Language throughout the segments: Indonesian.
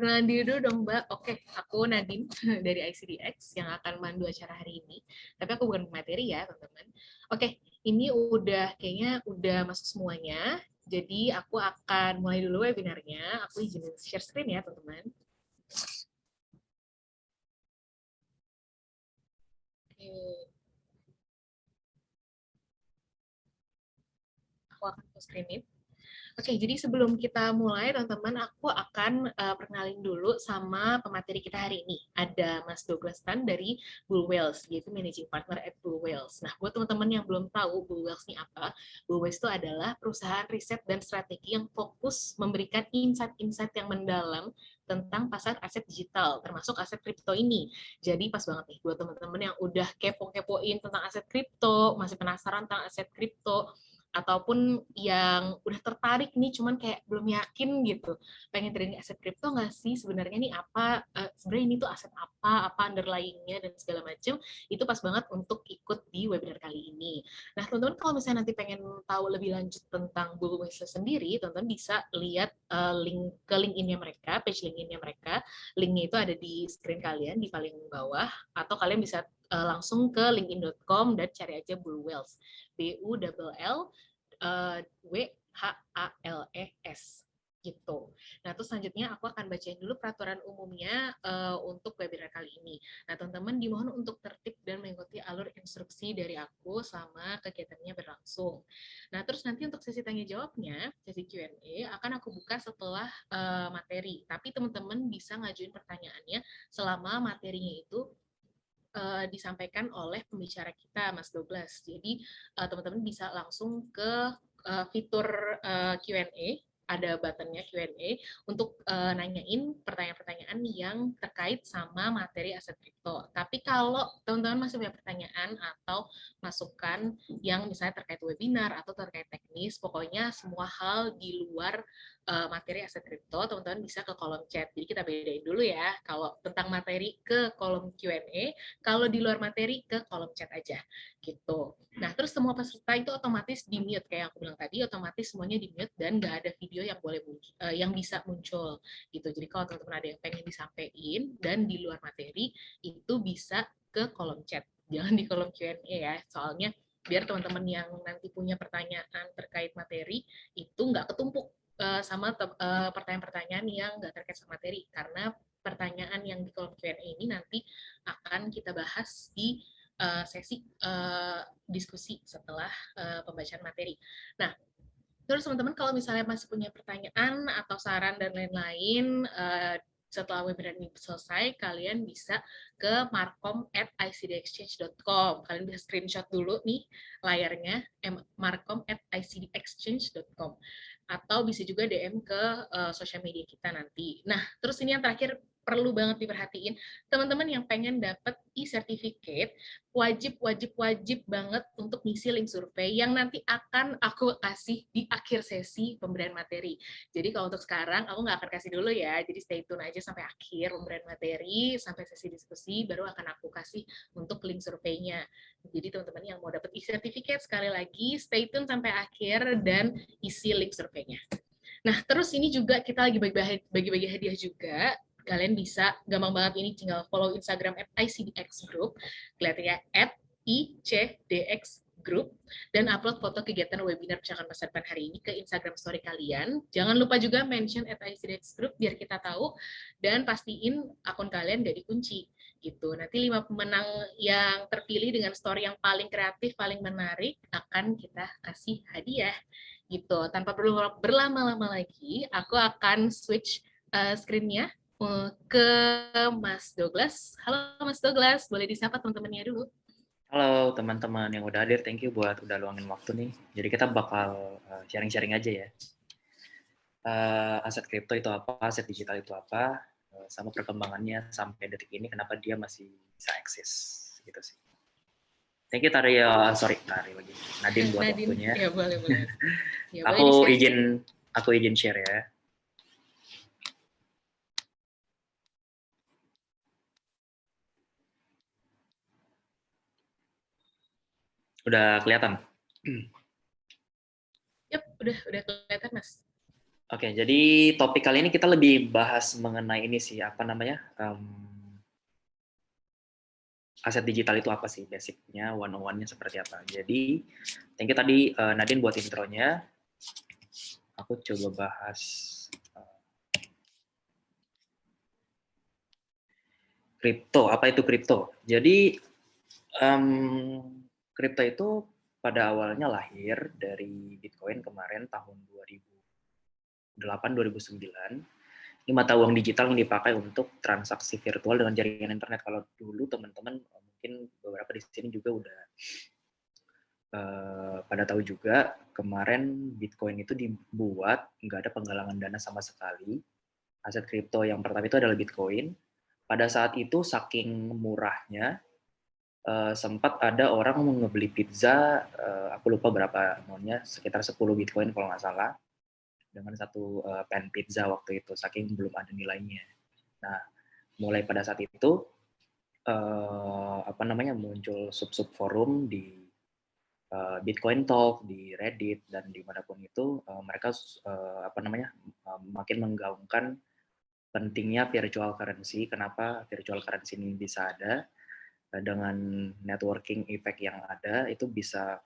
Perkenalan diri dulu dong, Mbak. Oke, aku Nadine dari ICDX yang akan mandu acara hari ini. Tapi aku bukan materi ya, teman-teman. Oke, ini kayaknya udah masuk semuanya. Jadi aku akan mulai dulu webinarnya. Aku izinin share screen ya, teman-teman. Oke. Aku akan screen. Oke, jadi sebelum kita mulai, teman-teman, aku akan perkenalin dulu sama pemateri kita hari ini. Ada Mas Douglas Tan dari Blue Whales, yaitu Managing Partner at Blue Whales. Nah, buat teman-teman yang belum tahu Blue Whales ini apa, Blue Whales itu adalah perusahaan riset dan strategi yang fokus memberikan insight-insight yang mendalam tentang pasar aset digital, termasuk aset kripto ini. Jadi pas banget nih buat teman-teman yang udah kepo-kepoin tentang aset kripto, masih penasaran tentang aset kripto, ataupun yang udah tertarik nih cuman kayak belum yakin gitu pengen trading aset kripto nggak sih sebenarnya nih apa sebenarnya ini tuh aset apa underlyingnya dan segala macam, itu pas banget untuk ikut di webinar kali ini. Nah teman-teman kalau misalnya nanti pengen tahu lebih lanjut tentang Blue Whales sendiri, teman-teman bisa lihat link ke LinkedIn-nya mereka, page LinkedIn-nya mereka. Linknya itu ada di screen kalian di paling bawah, atau kalian bisa langsung ke linkedin.com dan cari aja Blue Whales, BULL WHALES gitu. Nah, terus selanjutnya aku akan bacain dulu peraturan umumnya untuk webinar kali ini. Nah, teman-teman dimohon untuk tertib dan mengikuti alur instruksi dari aku selama kegiatannya berlangsung. Nah, terus nanti untuk sesi tanya jawabnya, sesi Q&A akan aku buka setelah materi. Tapi teman-teman bisa ngajuin pertanyaannya selama materinya itu disampaikan oleh pembicara kita, Mas Douglas. Jadi teman-teman bisa langsung ke fitur Q&A, ada buttonnya Q&A untuk nanyain pertanyaan-pertanyaan yang terkait sama materi aset kripto. Tapi kalau teman-teman masih punya pertanyaan atau masukan yang misalnya terkait webinar atau terkait teknis, pokoknya semua hal di luar materi aset kripto, teman-teman bisa ke kolom chat. Jadi kita bedain dulu ya, kalau tentang materi ke kolom Q&A, kalau di luar materi ke kolom chat aja gitu. Nah, terus semua peserta itu otomatis di mute kayak aku bilang tadi, otomatis semuanya di mute dan nggak ada video yang boleh yang bisa muncul gitu. Jadi kalau teman-teman ada yang pengen disampaikan dan di luar materi itu bisa ke kolom chat, jangan di kolom Q&A ya. Soalnya biar teman-teman yang nanti punya pertanyaan terkait materi itu nggak ketumpuk sama pertanyaan-pertanyaan yang nggak terkait sama materi, karena pertanyaan yang di kolom Q&A ini nanti akan kita bahas di sesi diskusi setelah pembacaan materi. Nah, terus teman-teman kalau misalnya masih punya pertanyaan atau saran dan lain-lain setelah webinar ini selesai, kalian bisa ke markom@icdexchange.com. Kalian bisa screenshot dulu nih layarnya, markom@icdexchange.com. Atau bisa juga DM ke sosial media kita nanti. Nah, terus ini yang terakhir perlu banget diperhatiin, teman-teman yang pengen dapat e-certificate, wajib banget untuk ngisi link survei yang nanti akan aku kasih di akhir sesi pemberian materi. Jadi kalau untuk sekarang aku nggak akan kasih dulu ya, jadi stay tune aja sampai akhir pemberian materi, sampai sesi diskusi, baru akan aku kasih untuk link surveinya. Jadi teman-teman yang mau dapat e-certificate, sekali lagi stay tune sampai akhir dan isi link surveinya. Nah, terus ini juga kita lagi bagi-bagi hadiah juga. Kalian bisa, gampang banget ini, tinggal follow Instagram @ICDX Group, kelihatannya @ICDX Group, dan upload foto kegiatan webinar percakapan masa depan hari ini ke Instagram story kalian. Jangan lupa juga mention @ICDX Group biar kita tahu, dan pastiin akun kalian gak dikunci gitu. Nanti 5 pemenang yang terpilih dengan story yang paling kreatif, paling menarik, akan kita kasih hadiah gitu. Tanpa perlu berlama-lama lagi, aku akan switch screen-nya ke Mas Douglas. Halo Mas Douglas, boleh disapa teman-temannya dulu. Halo teman-teman yang udah hadir, thank you buat udah luangin waktu nih. Jadi kita bakal sharing-sharing aja ya. Aset kripto itu apa, aset digital itu apa, sama perkembangannya sampai detik ini kenapa dia masih bisa eksis gitu sih. Thank you Tari, Tari lagi, Nadine buat Nadine, waktunya. ya boleh. Ya, aku boleh izin share ya. Udah kelihatan? Yep, udah kelihatan Mas. Oke, jadi topik kali ini kita lebih bahas mengenai ini sih, apa namanya, aset digital itu apa sih, basicnya, one-on-one-nya seperti apa. Jadi, thank you tadi Nadine buat intronya. Aku coba bahas kripto. Apa itu kripto? Jadi, kripto itu pada awalnya lahir dari Bitcoin kemarin tahun 2008-2009. Ini mata uang digital yang dipakai untuk transaksi virtual dengan jaringan internet. Kalau dulu teman-teman mungkin beberapa di sini juga udah pada tahu juga, kemarin Bitcoin itu dibuat nggak ada penggalangan dana sama sekali. Aset kripto yang pertama itu adalah Bitcoin. Pada saat itu saking murahnya, sempat ada orang mau ngebeli pizza, aku lupa berapa amount-nya, sekitar 10 Bitcoin kalau nggak salah, dengan satu pan pizza waktu itu, saking belum ada nilainya. Nah, mulai pada saat itu, apa namanya, muncul sub-sub forum di Bitcoin Talk, di Reddit, dan dimanapun itu, mereka apa namanya, makin menggaungkan pentingnya virtual currency. Kenapa virtual currency ini bisa ada, dengan networking effect yang ada, itu bisa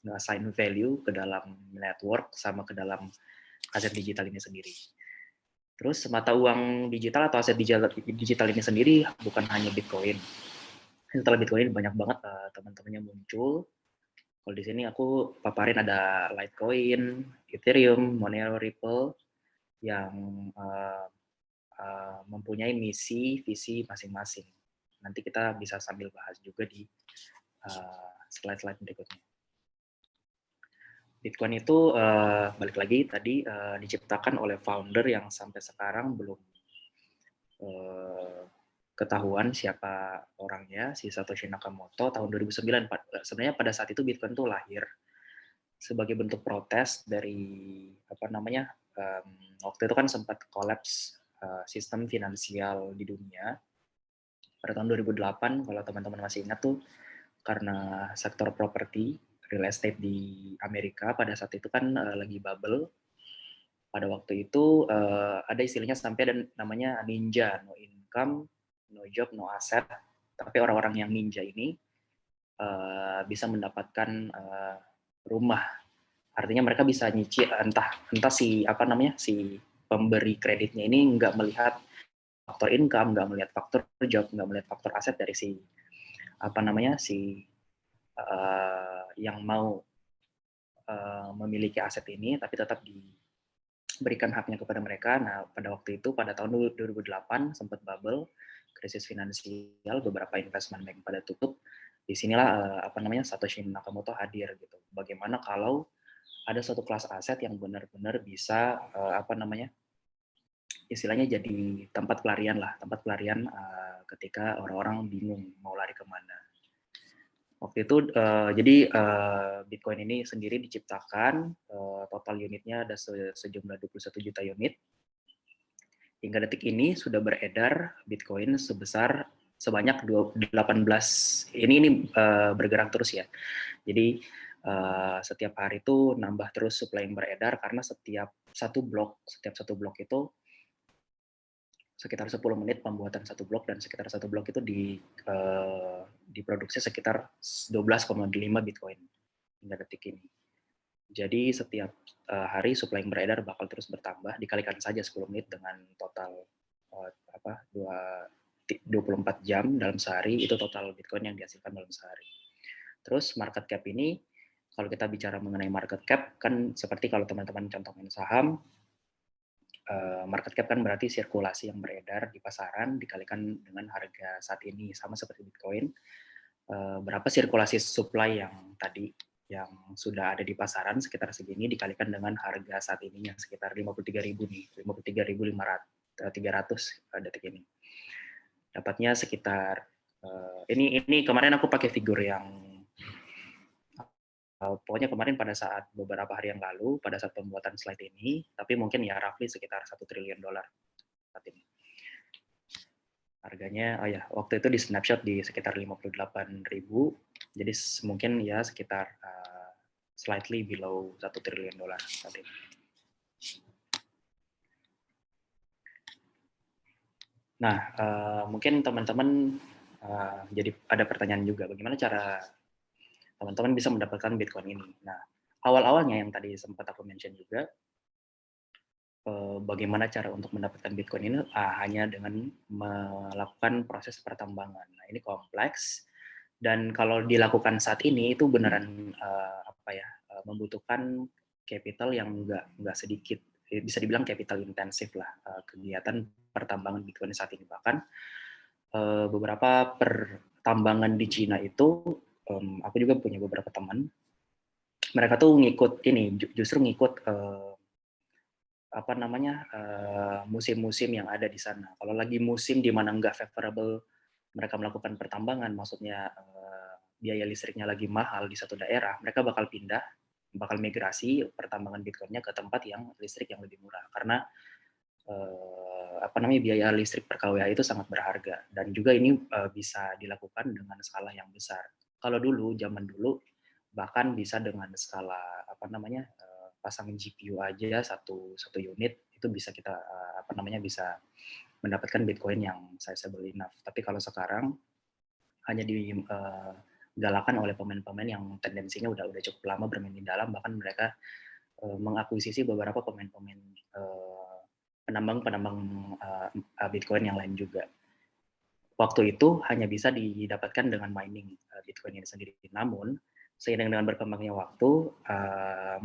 nge-assign value ke dalam network sama ke dalam aset digital ini sendiri. Terus mata uang digital atau aset digital ini sendiri bukan hanya Bitcoin. Setelah Bitcoin banyak banget teman-temannya muncul. Kalau di sini aku paparin ada Litecoin, Ethereum, Monero, Ripple yang mempunyai misi, visi masing-masing. Nanti kita bisa sambil bahas juga di slide-slide berikutnya. Bitcoin itu balik lagi tadi diciptakan oleh founder yang sampai sekarang belum ketahuan siapa orangnya, si Satoshi Nakamoto tahun 2009. Sebenarnya pada saat itu Bitcoin itu lahir sebagai bentuk protes dari apa namanya, waktu itu kan sempat kolaps sistem finansial di dunia pada tahun 2008. Kalau teman-teman masih ingat tuh, karena sektor properti real estate di Amerika pada saat itu kan lagi bubble. Pada waktu itu ada istilahnya sampai dan namanya ninja, no income, no job, no asset. Tapi orang-orang yang ninja ini bisa mendapatkan rumah. Artinya mereka bisa nyicil, entah si apa namanya, si pemberi kreditnya ini nggak melihat faktor income, nggak melihat faktor job, nggak melihat faktor aset dari si apa namanya, si yang mau memiliki aset ini, tapi tetap diberikan haknya kepada mereka. Nah, pada waktu itu, pada tahun 2008, sempat bubble, krisis finansial, beberapa investment bank pada tutup. Disinilah apa namanya, Satoshi Nakamoto hadir gitu. Bagaimana kalau ada suatu kelas aset yang benar-benar bisa apa namanya, istilahnya jadi tempat pelarian lah, tempat pelarian ketika orang-orang bingung mau lari kemana. Waktu itu jadi Bitcoin ini sendiri diciptakan, total unitnya ada sejumlah 21 juta unit. Hingga detik ini sudah beredar Bitcoin sebanyak 18. Ini bergerak terus ya. Jadi setiap hari itu nambah terus supply yang beredar, karena setiap satu blok itu sekitar 10 menit pembuatan satu blok, dan sekitar satu blok itu diproduksi sekitar 12,5 Bitcoin hingga detik ini. Jadi setiap hari supply yang beredar bakal terus bertambah, dikalikan saja 10 menit dengan total 24 jam dalam sehari, itu total Bitcoin yang dihasilkan dalam sehari. Terus market cap ini, kalau kita bicara mengenai market cap, kan seperti kalau teman-teman contohin saham, market cap kan berarti sirkulasi yang beredar di pasaran dikalikan dengan harga saat ini, sama seperti Bitcoin. Berapa sirkulasi supply yang tadi yang sudah ada di pasaran sekitar segini dikalikan dengan harga saat ini yang sekitar 53.000 nih, 53.300 detik ini. Dapatnya sekitar ini kemarin aku pakai figur yang pokoknya kemarin pada saat beberapa hari yang lalu, pada saat pembuatan slide ini, tapi mungkin ya roughly sekitar $1 triliun saat ini. Harganya, waktu itu di snapshot di sekitar 58.000, jadi mungkin ya sekitar slightly below $1 triliun saat ini. Nah, mungkin teman-teman jadi ada pertanyaan juga, bagaimana cara teman-teman bisa mendapatkan Bitcoin ini? Nah, awal-awalnya yang tadi sempat aku mention juga, bagaimana cara untuk mendapatkan Bitcoin ini hanya dengan melakukan proses pertambangan. Nah, ini kompleks dan kalau dilakukan saat ini itu beneran membutuhkan capital yang nggak sedikit, bisa dibilang capital intensif lah kegiatan pertambangan Bitcoin saat ini. Bahkan beberapa pertambangan di Cina itu, aku juga punya beberapa teman, mereka tuh ngikut ini, justru ngikut musim-musim yang ada di sana. Kalau lagi musim di mana nggak favorable mereka melakukan pertambangan, maksudnya biaya listriknya lagi mahal di satu daerah, mereka bakal pindah, bakal migrasi pertambangan Bitcoin-nya ke tempat yang listrik yang lebih murah. Karena biaya listrik per kWh itu sangat berharga dan juga ini bisa dilakukan dengan skala yang besar. Kalau dulu, zaman dulu, bahkan bisa dengan skala pasang GPU aja satu unit itu bisa kita bisa mendapatkan Bitcoin yang sizable enough. Tapi kalau sekarang hanya digalakan oleh pemain-pemain yang tendensinya udah cukup lama bermain di dalam, bahkan mereka mengakuisisi beberapa pemain-pemain penambang-penambang Bitcoin yang lain juga. Waktu itu hanya bisa didapatkan dengan mining Bitcoin ini sendiri. Namun, seiring dengan berkembangnya waktu,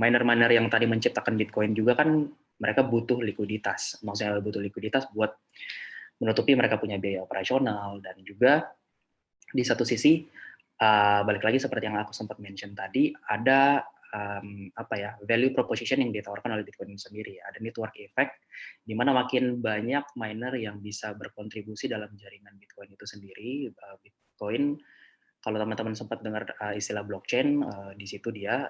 miner-miner yang tadi menciptakan Bitcoin juga kan mereka butuh likuiditas. Maksudnya butuh likuiditas buat menutupi mereka punya biaya operasional, dan juga di satu sisi, balik lagi seperti yang aku sempat mention tadi, ada value proposition yang ditawarkan oleh Bitcoin sendiri. Ada network effect, di mana makin banyak miner yang bisa berkontribusi dalam jaringan Bitcoin itu sendiri. Bitcoin, kalau teman-teman sempat dengar istilah blockchain, di situ dia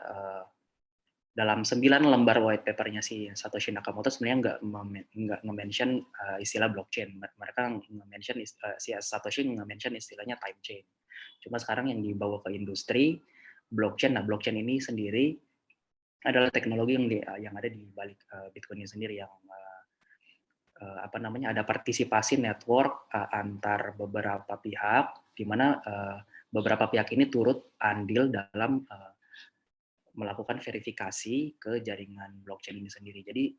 dalam 9 lembar white paper-nya si Satoshi Nakamoto sebenarnya nggak nge-mention istilah blockchain. Mereka nge-mention si Satoshi nge-mention istilahnya time chain. Cuma sekarang yang dibawa ke industri blockchain. Nah, blockchain ini sendiri adalah teknologi yang ada di balik Bitcoin ini sendiri, yang ada partisipasi network antar beberapa pihak, di mana beberapa pihak ini turut andil dalam melakukan verifikasi ke jaringan blockchain ini sendiri. Jadi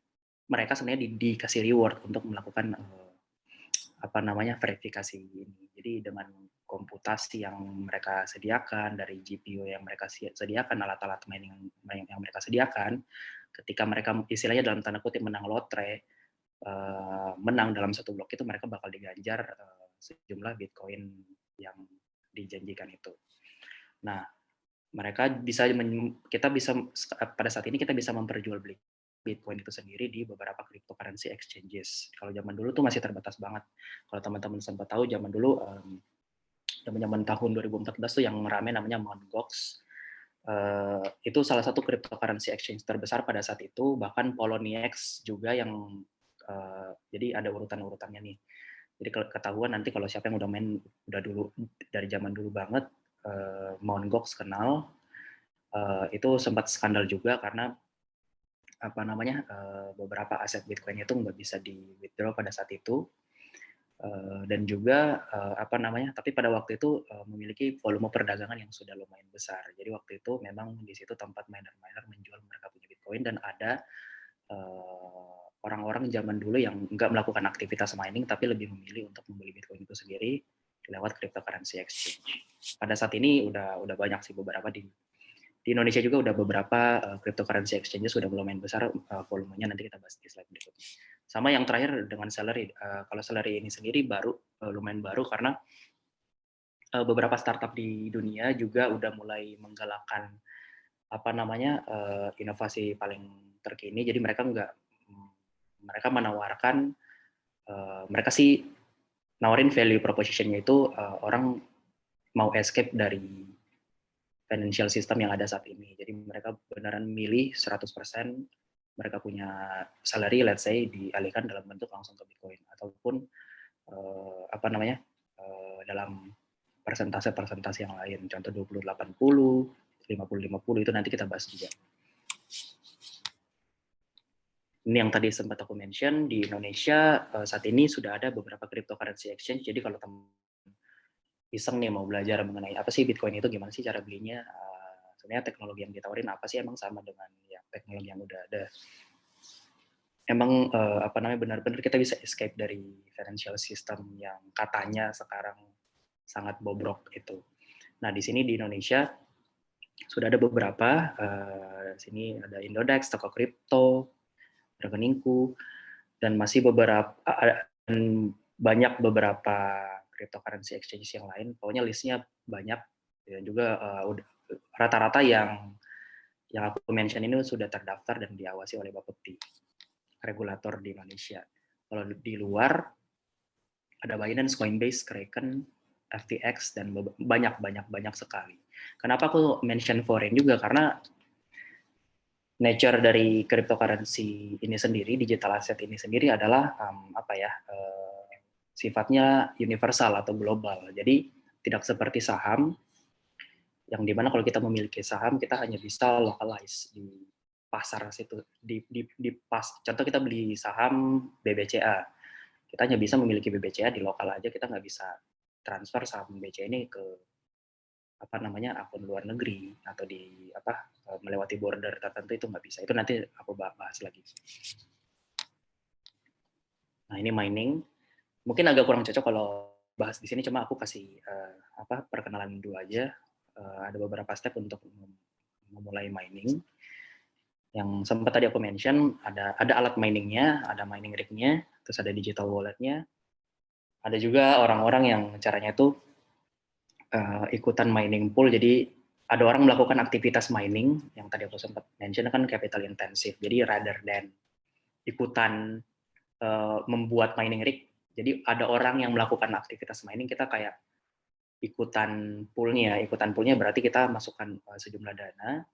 mereka sebenarnya dikasih reward untuk melakukan verifikasi ini. Jadi dengan komputasi yang mereka sediakan, dari GPU yang mereka sediakan, alat-alat mining yang mereka sediakan, ketika mereka istilahnya dalam tanda kutip menang lotre, menang dalam satu blok itu, mereka bakal diganjar sejumlah Bitcoin yang dijanjikan itu. Nah, pada saat ini kita bisa memperjualbelikan Bitcoin itu sendiri di beberapa cryptocurrency exchanges. Kalau zaman dulu tuh masih terbatas banget. Kalau teman-teman sempat tahu, zaman dulu, zaman tahun 2014 tuh yang rame namanya Mt. Gox. Itu salah satu cryptocurrency exchange terbesar pada saat itu. Bahkan Poloniex juga yang jadi ada urutan-urutannya nih. Jadi ketahuan nanti kalau siapa yang udah main udah dulu dari zaman dulu banget, Mt. Gox kenal. Itu sempat skandal juga karena beberapa aset Bitcoin itu nggak bisa di withdraw pada saat itu, dan juga tapi pada waktu itu memiliki volume perdagangan yang sudah lumayan besar. Jadi waktu itu memang di situ tempat miner-miner menjual mereka punya Bitcoin, dan ada orang-orang zaman dulu yang nggak melakukan aktivitas mining tapi lebih memilih untuk membeli Bitcoin itu sendiri lewat cryptocurrency exchange. Pada saat ini udah banyak sih beberapa di Indonesia juga, udah beberapa cryptocurrency exchange sudah lumayan besar volumenya. Nanti kita bahas di slide berikutnya. Sama yang terakhir dengan Celery. Kalau Celery ini sendiri lumayan baru karena beberapa startup di dunia juga udah mulai menggalakkan inovasi paling terkini. Jadi mereka menawarkan, mereka sih nawarin value proposition-nya itu orang mau escape dari financial system yang ada saat ini. Jadi mereka beneran milih 100% mereka punya salary, let's say, dialihkan dalam bentuk langsung ke Bitcoin, ataupun dalam persentase-persentase yang lain. Contoh 20-80, 50-50, itu nanti kita bahas juga. Ini yang tadi sempat aku mention, di Indonesia saat ini sudah ada beberapa cryptocurrency exchange. Jadi kalau teman iseng nih mau belajar mengenai apa sih Bitcoin itu, gimana sih cara belinya, sebenarnya teknologi yang ditawarin apa sih, emang sama dengan ya teknologi yang udah ada. Emang apa namanya, benar-benar kita bisa escape dari financial system yang katanya sekarang sangat bobrok itu. Nah, di sini di Indonesia sudah ada beberapa, sini ada Indodex, Toko Kripto, Rekeningku, dan masih banyak beberapa cryptocurrency exchange yang lain. Pokoknya listnya banyak, dan juga rata-rata yang aku mention ini sudah terdaftar dan diawasi oleh Bapepti, regulator di Indonesia. Kalau di luar ada Binance, Coinbase, Kraken, FTX, dan banyak sekali. Kenapa aku mention foreign juga? Karena nature dari cryptocurrency ini sendiri, digital asset ini sendiri adalah sifatnya universal atau global. Jadi tidak seperti saham, yang dimana kalau kita memiliki saham kita hanya bisa localize di pasar situ, contoh kita beli saham BBCA, kita hanya bisa memiliki BBCA di lokal aja, kita nggak bisa transfer saham BBCA ini ke akun luar negeri atau melewati border tertentu, itu nggak bisa. Itu nanti aku bahas lagi. Nah, ini mining mungkin agak kurang cocok kalau bahas di sini, cuma aku kasih perkenalan dulu aja. Ada beberapa step untuk memulai mining. Yang sempat tadi aku mention, ada alat miningnya, ada mining rig-nya, terus ada digital wallet-nya. Ada juga orang-orang yang caranya itu ikutan mining pool. Jadi ada orang melakukan aktivitas mining yang tadi aku sempat mention kan capital intensive. Jadi rather than ikutan membuat mining rig, jadi ada orang yang melakukan aktivitas mining, kita kayak ikutan poolnya berarti kita masukkan sejumlah dana,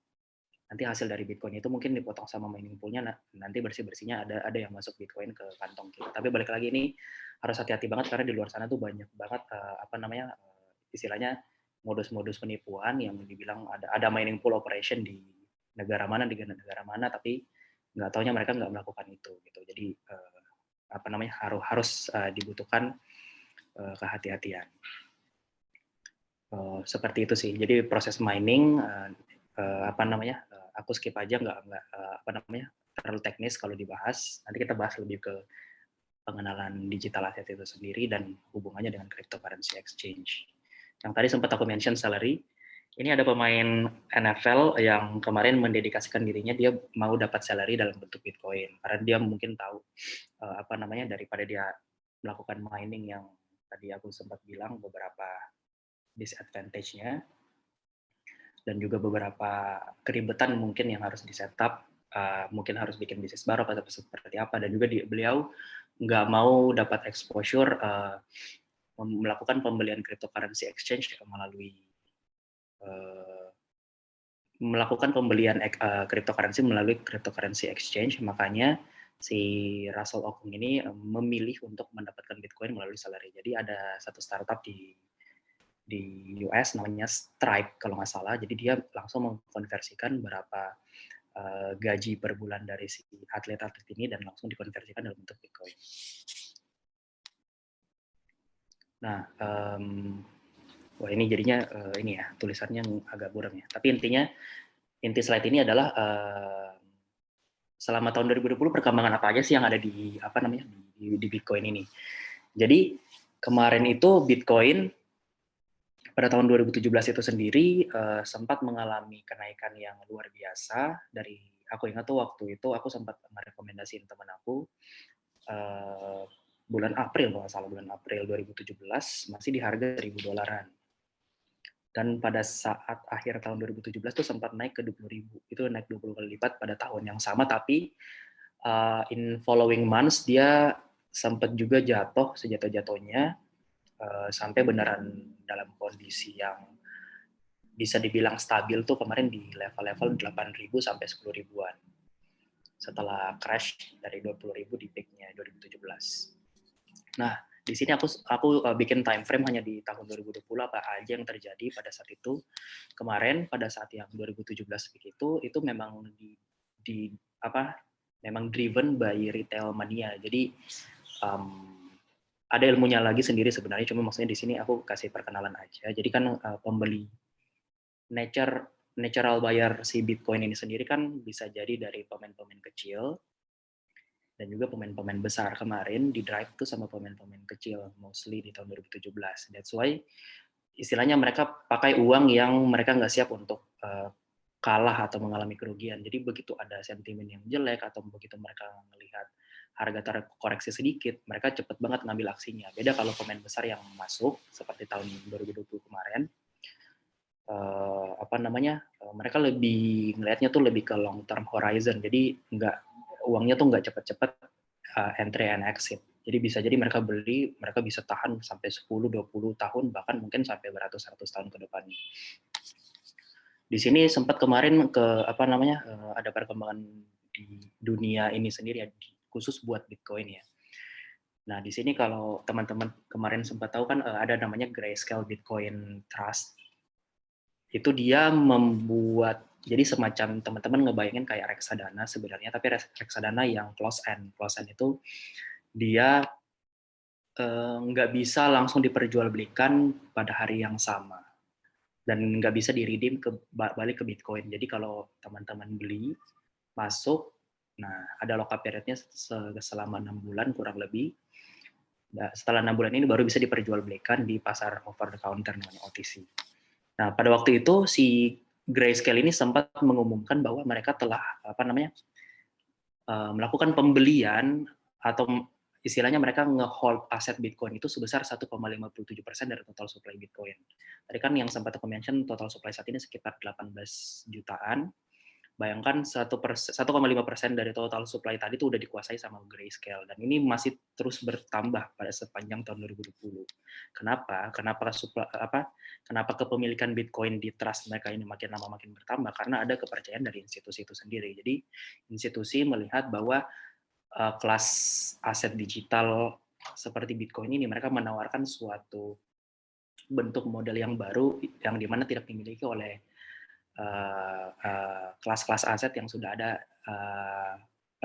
nanti hasil dari Bitcoin itu mungkin dipotong sama mining poolnya, nanti bersih-bersihnya ada yang masuk Bitcoin ke kantong kita. Tapi balik lagi, ini harus hati-hati banget karena di luar sana tuh banyak banget istilahnya modus-modus penipuan yang dibilang ada mining pool operation di negara mana, tapi nggak taunya mereka nggak melakukan itu gitu. Jadi harus dibutuhkan kehati-hatian. Seperti itu sih. Jadi proses mining aku skip aja, nggak terlalu teknis kalau dibahas. Nanti kita bahas lebih ke pengenalan digital asset itu sendiri dan hubungannya dengan cryptocurrency exchange. Yang tadi sempat aku mention salary. Ini ada pemain NFL yang kemarin mendedikasikan dirinya, dia mau dapat salary dalam bentuk Bitcoin karena dia mungkin tahu daripada dia melakukan mining yang tadi aku sempat bilang beberapa disadvantage-nya dan juga beberapa keribetan mungkin yang harus di-setup, mungkin harus bikin bisnis baru atau seperti apa, dan juga beliau nggak mau dapat exposure melakukan pembelian cryptocurrency exchange melakukan pembelian cryptocurrency melalui cryptocurrency exchange. Makanya si Russell Okung ini memilih untuk mendapatkan Bitcoin melalui salary. Jadi ada satu startup di US namanya Stripe kalau nggak salah. Jadi dia langsung mengkonversikan berapa gaji per bulan dari si atlet-atlet ini dan langsung dikonversikan dalam bentuk Bitcoin. Nah, wah ini jadinya ini ya tulisannya agak buram ya. Tapi inti slide ini adalah selama tahun 2020 perkembangan apa aja sih yang ada di di Bitcoin ini. Jadi kemarin itu Bitcoin pada tahun 2017 itu sendiri sempat mengalami kenaikan yang luar biasa. Aku ingat tuh waktu itu aku sempat merekomendasiin teman aku bulan April 2017 masih di harga $1.000. Dan pada saat akhir tahun 2017 itu sempat naik ke 20.000. Itu naik 20 kali lipat pada tahun yang sama, tapi in following months dia sempat juga jatuh sejatuh-jatuhnya sampai beneran dalam kondisi yang bisa dibilang stabil tuh kemarin di level-level 8.000 sampai 10.000-an. Setelah crash dari 20.000 di peak-nya 2017. Nah, di sini aku bikin time frame hanya di tahun 2020 apa aja yang terjadi pada saat itu. Kemarin pada saat yang 2017 begitu, itu memang memang driven by retail mania. Jadi ada ilmunya lagi sendiri sebenarnya, cuma maksudnya di sini aku kasih perkenalan aja. Jadi kan pembeli natural buyer si Bitcoin ini sendiri kan bisa jadi dari pemain-pemain kecil dan juga pemain-pemain besar. Kemarin di drive tuh sama pemain-pemain kecil mostly di tahun 2017. That's why istilahnya mereka pakai uang yang mereka nggak siap untuk kalah atau mengalami kerugian. Jadi begitu ada sentimen yang jelek atau begitu mereka melihat harga terkoreksi sedikit, mereka cepat banget ngambil aksinya. Beda kalau pemain besar yang masuk seperti tahun 2020 kemarin, mereka lebih ngelihatnya tuh lebih ke long term horizon. Jadi uangnya tuh nggak cepat-cepat entry and exit. Jadi bisa jadi mereka beli, mereka bisa tahan sampai 10-20 tahun, bahkan mungkin sampai beratus-ratus tahun ke depan. Di sini sempat kemarin ada perkembangan di dunia ini sendiri ya, khusus buat Bitcoin ya. Nah, di sini kalau teman-teman kemarin sempat tahu kan ada namanya Grayscale Bitcoin Trust. Itu dia membuat, jadi semacam teman-teman ngebayangin kayak reksadana sebenarnya, tapi reksadana yang close end. Close end itu dia nggak bisa langsung diperjualbelikan pada hari yang sama dan nggak bisa di-redeem balik ke Bitcoin. Jadi kalau teman-teman beli, masuk, nah ada lock up period-nya selama 6 bulan kurang lebih. Nah, setelah 6 bulan ini baru bisa diperjualbelikan di pasar over the counter namanya OTC. Nah, pada waktu itu si Grayscale ini sempat mengumumkan bahwa mereka telah melakukan pembelian atau istilahnya mereka nge-hold aset Bitcoin itu sebesar 1,57% dari total supply Bitcoin. Tadi kan yang sempat aku mention total supply saat ini sekitar 18 jutaan. Bayangkan 1,5% dari total supply tadi itu udah dikuasai sama Grayscale, dan ini masih terus bertambah pada sepanjang tahun 2020. Kenapa? Kenapa kepemilikan Bitcoin di trust mereka ini makin lama makin bertambah? Karena ada kepercayaan dari institusi itu sendiri. Jadi institusi melihat bahwa kelas aset digital seperti Bitcoin ini mereka menawarkan suatu bentuk model yang baru yang dimana tidak dimiliki oleh kelas-kelas aset yang sudah ada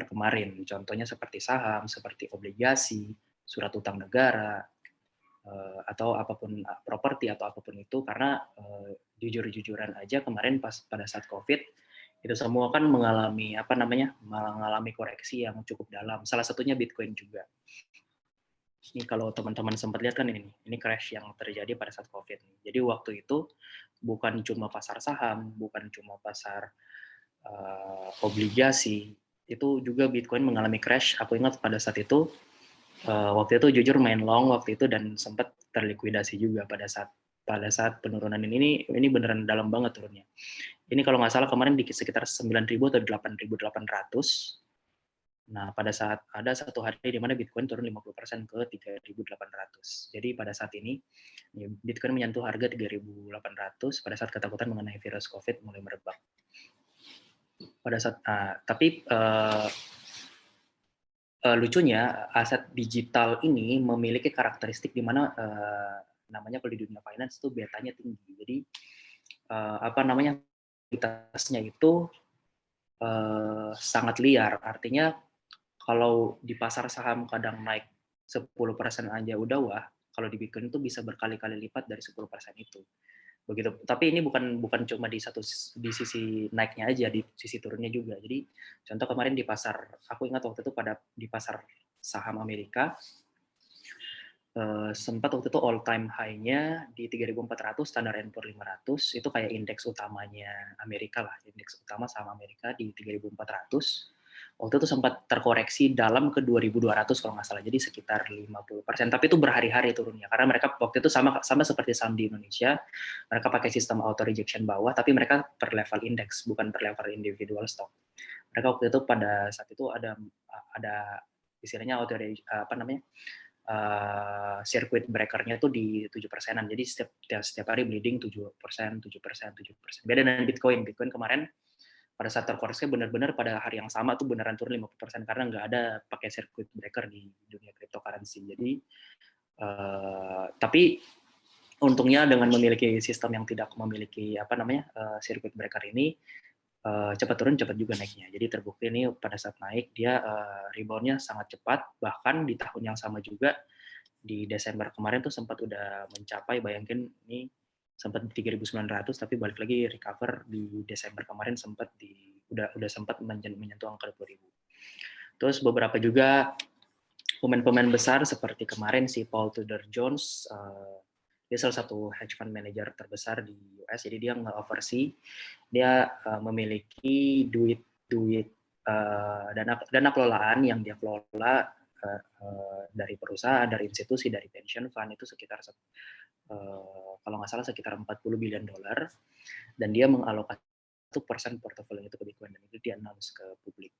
kemarin. Contohnya seperti saham, seperti obligasi, surat utang negara, atau apapun properti atau apapun itu. Karena jujur-jujuran aja kemarin pada saat COVID itu semua kan mengalami koreksi yang cukup dalam. Salah satunya Bitcoin juga. Ini kalau teman-teman sempat lihat kan ini crash yang terjadi pada saat COVID. Jadi waktu itu bukan cuma pasar saham, bukan cuma pasar obligasi, itu juga Bitcoin mengalami crash. Aku ingat pada saat itu, waktu itu jujur main long waktu itu dan sempat terlikuidasi juga pada saat penurunan ini beneran dalam banget turunnya. Ini kalau nggak salah kemarin di sekitar 9.000 atau 8.800. Nah, pada saat ada satu hari di mana Bitcoin turun 50% ke 3.800. Jadi pada saat ini Bitcoin menyentuh harga 3.800 pada saat ketakutan mengenai virus COVID mulai merebak. Tapi lucunya aset digital ini memiliki karakteristik di mana namanya kalau di dunia finance itu betanya tinggi. Jadi kualitasnya itu sangat liar. Artinya kalau di pasar saham kadang naik 10% aja udah wah, kalau di Bitcoin itu bisa berkali-kali lipat dari 10% itu. Begitu. Tapi ini bukan cuma di sisi naiknya aja, di sisi turunnya juga. Jadi contoh kemarin di pasar, aku ingat waktu itu di pasar saham Amerika, sempat waktu itu all time high-nya di 3.400, Standard & Poor's 500, itu kayak indeks utamanya Amerika lah, indeks utama saham Amerika di 3.400. Waktu itu sempat terkoreksi dalam ke 2.200 kalau nggak salah, jadi sekitar 50%. Tapi itu berhari-hari turunnya, karena mereka waktu itu sama seperti saham di Indonesia, mereka pakai sistem auto rejection bawah, tapi mereka per level indeks, bukan per level individual stock. Mereka waktu itu pada saat itu ada istilahnya sirkuit breaker-nya itu di 7%-an. Jadi setiap hari bleeding 7%. Beda dengan Bitcoin. Bitcoin kemarin pada saat terkoreksi benar-benar pada hari yang sama tuh beneran turun 50% karena nggak ada pakai circuit breaker di dunia cryptocurrency. Jadi tapi untungnya dengan memiliki sistem yang tidak memiliki circuit breaker ini, cepat turun, cepat juga naiknya. Jadi terbukti ini pada saat naik dia rebound-nya sangat cepat, bahkan di tahun yang sama juga di Desember kemarin tuh sempat udah mencapai, bayangin ini sempat 3.900 tapi balik lagi recover di Desember kemarin sempat udah sempat menyentuh angka 20.000. Terus beberapa juga pemain-pemain besar seperti kemarin si Paul Tudor Jones, dia salah satu hedge fund manager terbesar di US, jadi dia nge-oversee, dia memiliki dana kelolaan yang dia kelola dari perusahaan, dari institusi, dari pension fund itu sekitar kalau nggak salah sekitar 40 billion dolar, dan dia mengalokasi 1% portofolio itu ke Bitcoin, dan itu di-announce ke publik.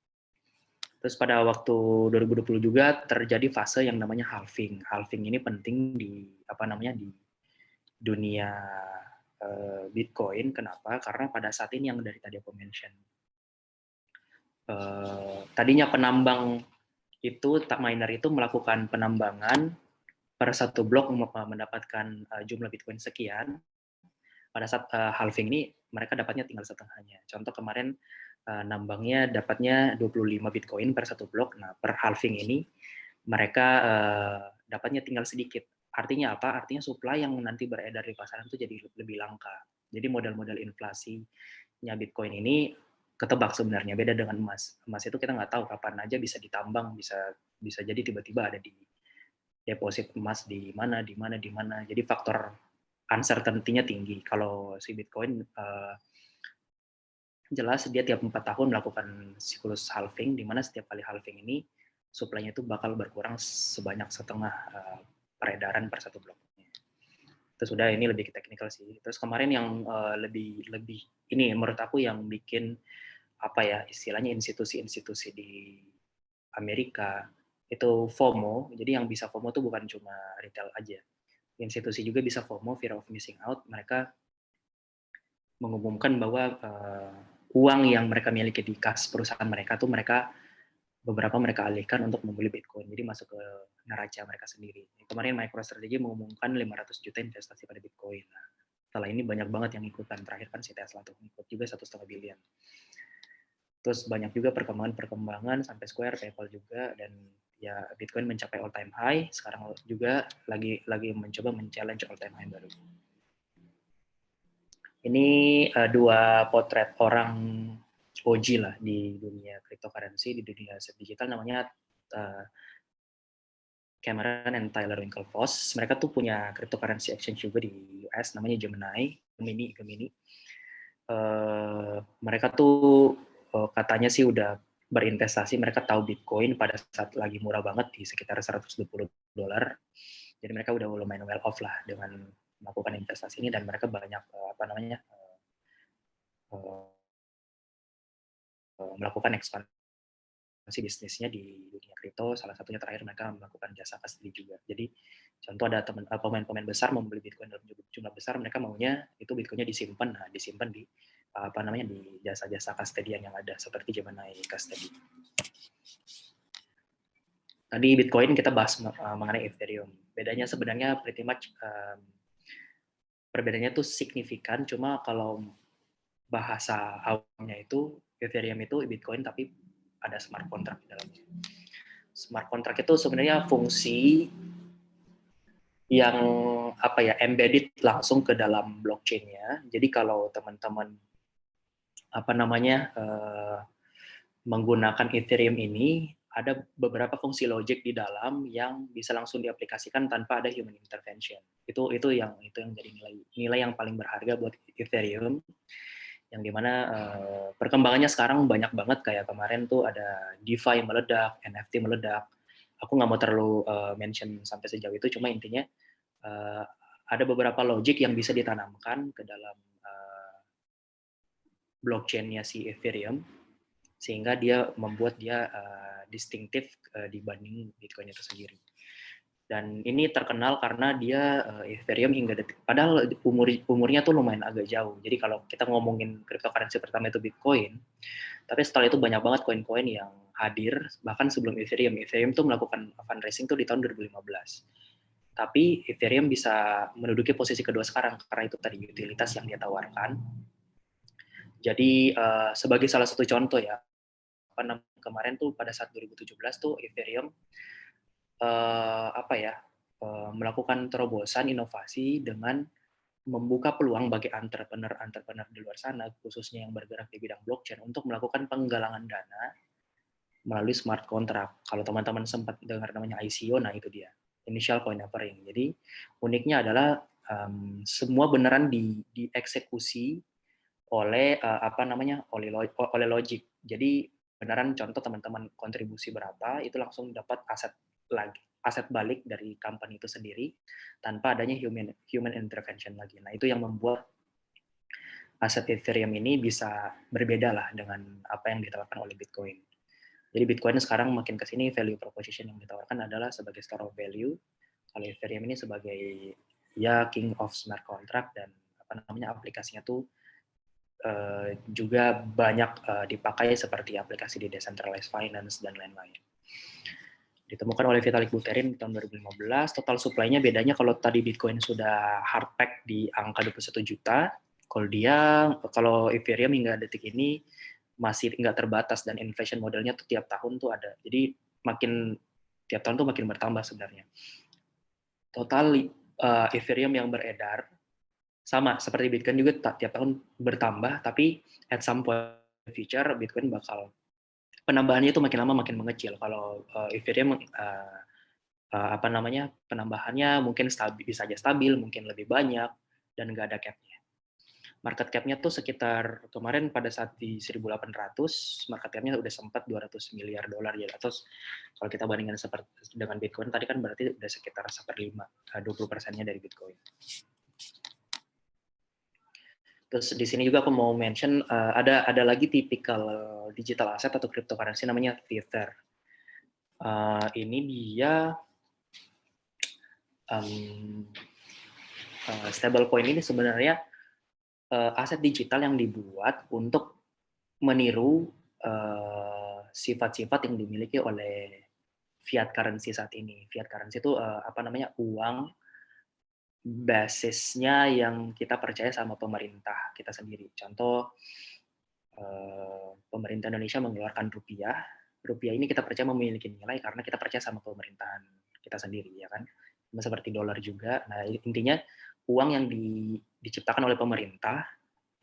Terus pada waktu 2020 juga terjadi fase yang namanya halving. Halving ini penting di di dunia Bitcoin. Kenapa? Karena pada saat ini yang dari tadi aku mention, tadinya penambang itu, miner itu melakukan penambangan per satu blok mendapatkan jumlah Bitcoin sekian. Pada saat halving ini mereka dapatnya tinggal setengahnya. Contoh kemarin nambangnya dapatnya 25 Bitcoin per satu blok. Nah, per halving ini mereka dapatnya tinggal sedikit. Artinya apa? Artinya supply yang nanti beredar di pasaran itu jadi lebih langka. Jadi model-model inflasinya Bitcoin ini ketebak sebenarnya, beda dengan emas. Emas itu kita nggak tahu kapan aja bisa ditambang, bisa jadi tiba-tiba ada di deposit emas di mana. Jadi faktor uncertainty-nya tinggi. Kalau si Bitcoin jelas dia tiap 4 tahun melakukan siklus halving, di mana setiap kali halving ini supply-nya itu bakal berkurang sebanyak setengah peredaran per satu bloknya. Terus udah, ini lebih ke teknikal sih. Terus kemarin yang lebih ini menurut aku yang bikin istilahnya institusi-institusi di Amerika itu FOMO. Jadi yang bisa FOMO tuh bukan cuma retail aja. Institusi juga bisa FOMO, fear of missing out. Mereka mengumumkan bahwa uang yang mereka miliki di kas perusahaan mereka tuh beberapa mereka alihkan untuk membeli Bitcoin. Jadi masuk ke neraca mereka sendiri. Kemarin MicroStrategy mengumumkan 500 juta investasi pada Bitcoin. Nah, setelah ini banyak banget yang ikutan. Terakhir kan si Tesla tuh ikut juga 1,5 billion. Terus banyak juga perkembangan sampai Square, PayPal juga, dan ya Bitcoin mencapai all time high. Sekarang juga lagi mencoba men-challenge all time high baru. Ini dua potret orang OG lah di dunia cryptocurrency, di dunia aset digital, namanya Cameron and Tyler Winklevoss. Mereka tuh punya cryptocurrency exchange juga di US, namanya Gemini. Mereka tuh katanya sih udah berinvestasi, mereka tahu Bitcoin pada saat lagi murah banget di sekitar $120. Jadi mereka udah lumayan well off lah dengan melakukan investasi ini, dan mereka banyak melakukan ekspansi bisnisnya di dunia kripto. Salah satunya terakhir mereka melakukan jasa custody juga. Jadi contoh ada pemain-pemain besar membeli Bitcoin dalam jumlah besar, mereka maunya itu Bitcoinnya disimpan di di jasa-jasa custodian yang ada seperti Gemini Custody. Tadi Bitcoin kita bahas mengenai Ethereum. Bedanya sebenarnya pretty much perbedaannya tuh signifikan, cuma kalau bahasa awamnya itu Ethereum itu Bitcoin tapi ada smart contract di dalamnya. Smart contract itu sebenarnya fungsi yang embedded langsung ke dalam blockchain-nya. Jadi kalau teman-teman menggunakan Ethereum ini, ada beberapa fungsi logic di dalam yang bisa langsung diaplikasikan tanpa ada human intervention. Itu yang jadi nilai yang paling berharga buat Ethereum, yang dimana perkembangannya sekarang banyak banget. Kayak kemarin tuh ada DeFi meledak, NFT meledak. Aku nggak mau terlalu mention sampai sejauh itu, cuma intinya ada beberapa logic yang bisa ditanamkan ke dalam blockchain-nya si Ethereum, sehingga dia membuat dia distinktif dibanding Bitcoin itu sendiri. Dan ini terkenal karena dia Ethereum hingga detik, padahal umurnya tuh lumayan agak jauh. Jadi kalau kita ngomongin cryptocurrency pertama itu Bitcoin, tapi setelah itu banyak banget koin-koin yang hadir, bahkan sebelum Ethereum. Ethereum tuh melakukan fundraising tuh di tahun 2015. Tapi Ethereum bisa menduduki posisi kedua sekarang karena itu tadi utilitas yang dia tawarkan. Jadi sebagai salah satu contoh ya, kemarin tuh pada saat 2017 tuh Ethereum melakukan terobosan inovasi dengan membuka peluang bagi entrepreneur-entrepreneur di luar sana, khususnya yang bergerak di bidang blockchain, untuk melakukan penggalangan dana melalui smart contract. Kalau teman-teman sempat dengar namanya ICO, nah itu dia, initial coin offering. Jadi uniknya adalah semua beneran dieksekusi oleh oleh logic. Jadi beneran contoh teman-teman kontribusi berapa itu langsung dapat aset balik dari company itu sendiri tanpa adanya human intervention lagi. Nah, itu yang membuat aset Ethereum ini bisa berbeda lah dengan apa yang ditawarkan oleh Bitcoin. Jadi Bitcoin sekarang makin ke sini value proposition yang ditawarkan adalah sebagai store of value. Kalau Ethereum ini sebagai ya king of smart contract, dan aplikasinya tuh juga banyak dipakai seperti aplikasi di decentralized finance dan lain-lain. Ditemukan oleh Vitalik Buterin di tahun 2015. Total supply-nya bedanya kalau tadi Bitcoin sudah hard pack di angka 21 juta, kalau Ethereum hingga detik ini masih nggak terbatas, dan inflation modelnya tuh tiap tahun tuh ada. Jadi tiap tahun tuh makin bertambah sebenarnya. Total Ethereum yang beredar sama seperti Bitcoin juga tiap tahun bertambah, tapi at some point future Bitcoin bakal penambahannya itu makin lama makin mengecil. Kalau Ethereum penambahannya mungkin bisa aja stabil, mungkin lebih banyak, dan nggak ada cap-nya. Market cap-nya tuh sekitar kemarin pada saat di 1.800, market cap-nya udah sempat 200 miliar dolar ya. Terus kalau kita bandingkan dengan Bitcoin tadi kan berarti udah sekitar 1/5, 20%-nya dari Bitcoin. Terus di sini juga aku mau mention ada lagi tipikal digital asset atau cryptocurrency namanya Tether. Ini dia stablecoin ini sebenarnya aset digital yang dibuat untuk meniru sifat-sifat yang dimiliki oleh fiat currency saat ini. Fiat currency itu uang basisnya yang kita percaya sama pemerintah kita sendiri. Contoh, pemerintah Indonesia mengeluarkan rupiah. Rupiah ini kita percaya memiliki nilai karena kita percaya sama pemerintahan kita sendiri, ya kan? Seperti dolar juga. Nah, intinya uang yang diciptakan oleh pemerintah,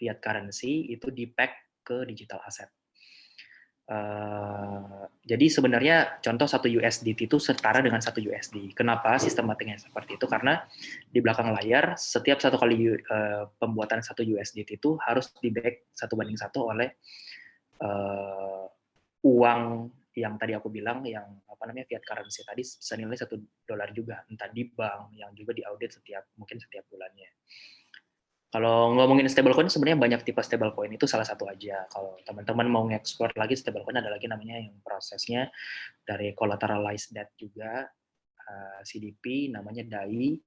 fiat currency, itu di-pack ke digital asset. Jadi sebenarnya contoh 1 USDT itu setara dengan 1 USD. Kenapa sistematiknya seperti itu? Karena di belakang layar setiap satu kali pembuatan 1 USDT itu harus di-back 1:1 oleh uang yang tadi aku bilang, yang fiat currency tadi senilai $1 juga, entah di bank yang juga diaudit mungkin setiap bulannya. Kalau ngomongin stablecoin sebenarnya banyak tipe stablecoin, itu salah satu aja. Kalau teman-teman mau nge-explore lagi stablecoin, ada lagi namanya yang prosesnya dari collateralized debt juga, CDP, namanya DAI.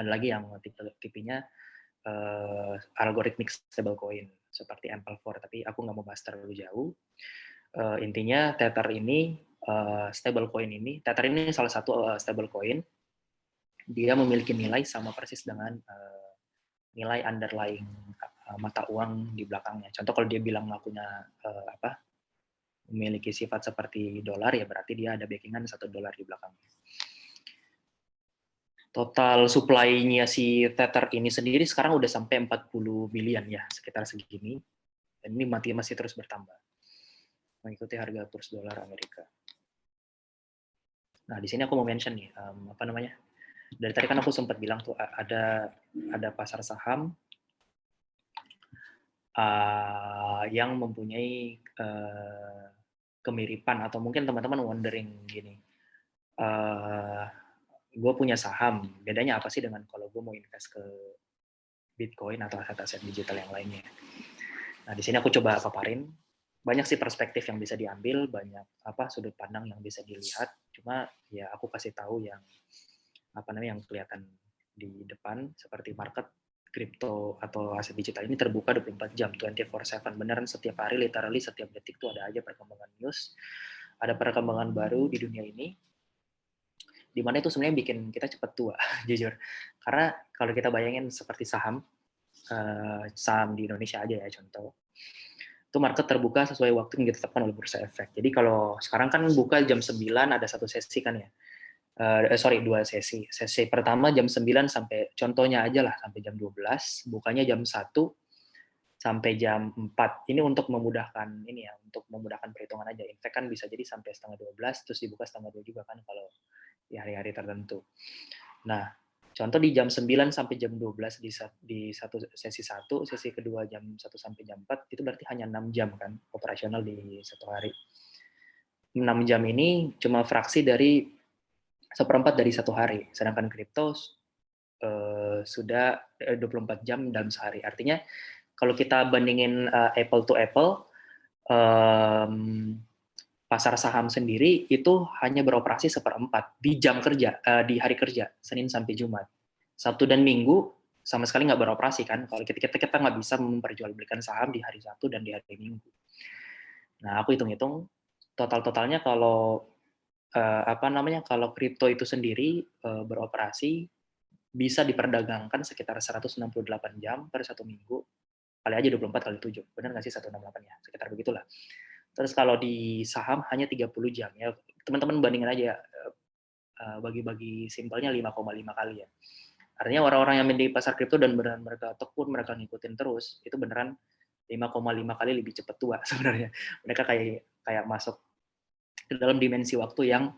Ada lagi yang tipenya algorithmic stablecoin seperti Ampleforth, tapi aku nggak mau bahas terlalu jauh. Intinya Tether ini Tether ini salah satu stablecoin. Dia memiliki nilai sama persis dengan nilai underlying mata uang di belakangnya. Contoh kalau dia bilang ngakunya memiliki sifat seperti dolar, ya berarti dia ada backingan $1 di belakangnya. Total supply-nya si Tether ini sendiri sekarang udah sampai 40 billion ya, sekitar segini. Dan ini masih terus bertambah, mengikuti harga kurs dolar Amerika. Nah, di sini aku mau mention nih, dari tadi kan aku sempat bilang tuh ada pasar saham yang mempunyai kemiripan, atau mungkin teman-teman wondering gini, gue punya saham, bedanya apa sih dengan kalau gue mau invest ke Bitcoin atau aset-aset digital yang lainnya? Nah, di sini aku coba paparin. Banyak sih perspektif yang bisa diambil, banyak sudut pandang yang bisa dilihat. Cuma ya aku kasih tahu yang yang kelihatan di depan, seperti market kripto atau aset digital ini terbuka 24 jam, 24/7. Beneran setiap hari, literally setiap detik tuh ada aja perkembangan news, ada perkembangan baru di dunia ini, di mana itu sebenarnya bikin kita cepat tua, jujur. Karena kalau kita bayangin seperti saham saham di Indonesia aja ya contoh. Itu market terbuka sesuai waktu yang ditetapkan oleh Bursa Efek. Jadi kalau sekarang kan buka jam 9 ada satu sesi kan ya. Sorry, 2 sesi. Sesi pertama jam 9 sampai, contohnya aja lah, sampai jam 12, bukanya jam 1 sampai jam 4. Ini untuk memudahkan ini ya, untuk memudahkan perhitungan aja. In fact kan bisa jadi sampai setengah 12, terus dibuka setengah 2 juga kan kalau di hari-hari tertentu. Nah, contoh di jam 9 sampai jam 12 di satu sesi satu, sesi kedua jam 1 sampai jam 4, itu berarti hanya 6 jam kan operasional di satu hari. 6 jam ini cuma fraksi dari seperempat dari satu hari, sedangkan kripto sudah 24 jam dalam sehari. Artinya kalau kita bandingin apple to apple, pasar saham sendiri itu hanya beroperasi seperempat di jam kerja, di hari kerja, Senin sampai Jumat. Sabtu dan Minggu sama sekali nggak beroperasi kan. Kalau kita nggak bisa memperjualbelikan saham di hari Sabtu dan di hari Minggu. Nah, aku hitung-hitung total-totalnya kalau kalau kripto itu sendiri beroperasi bisa diperdagangkan sekitar 168 jam per satu minggu, kali aja 24 kali 7, benar nggak sih 168 ya? Sekitar begitulah. Terus kalau di saham hanya 30 jam ya, teman-teman bandingin aja, bagi-bagi simpelnya 5,5 kali ya. Artinya orang-orang yang main di pasar kripto dan beneran mereka tekun, mereka ngikutin terus, itu beneran 5,5 kali lebih cepat tua sebenarnya. Mereka kayak kayak masuk ke dalam dimensi waktu yang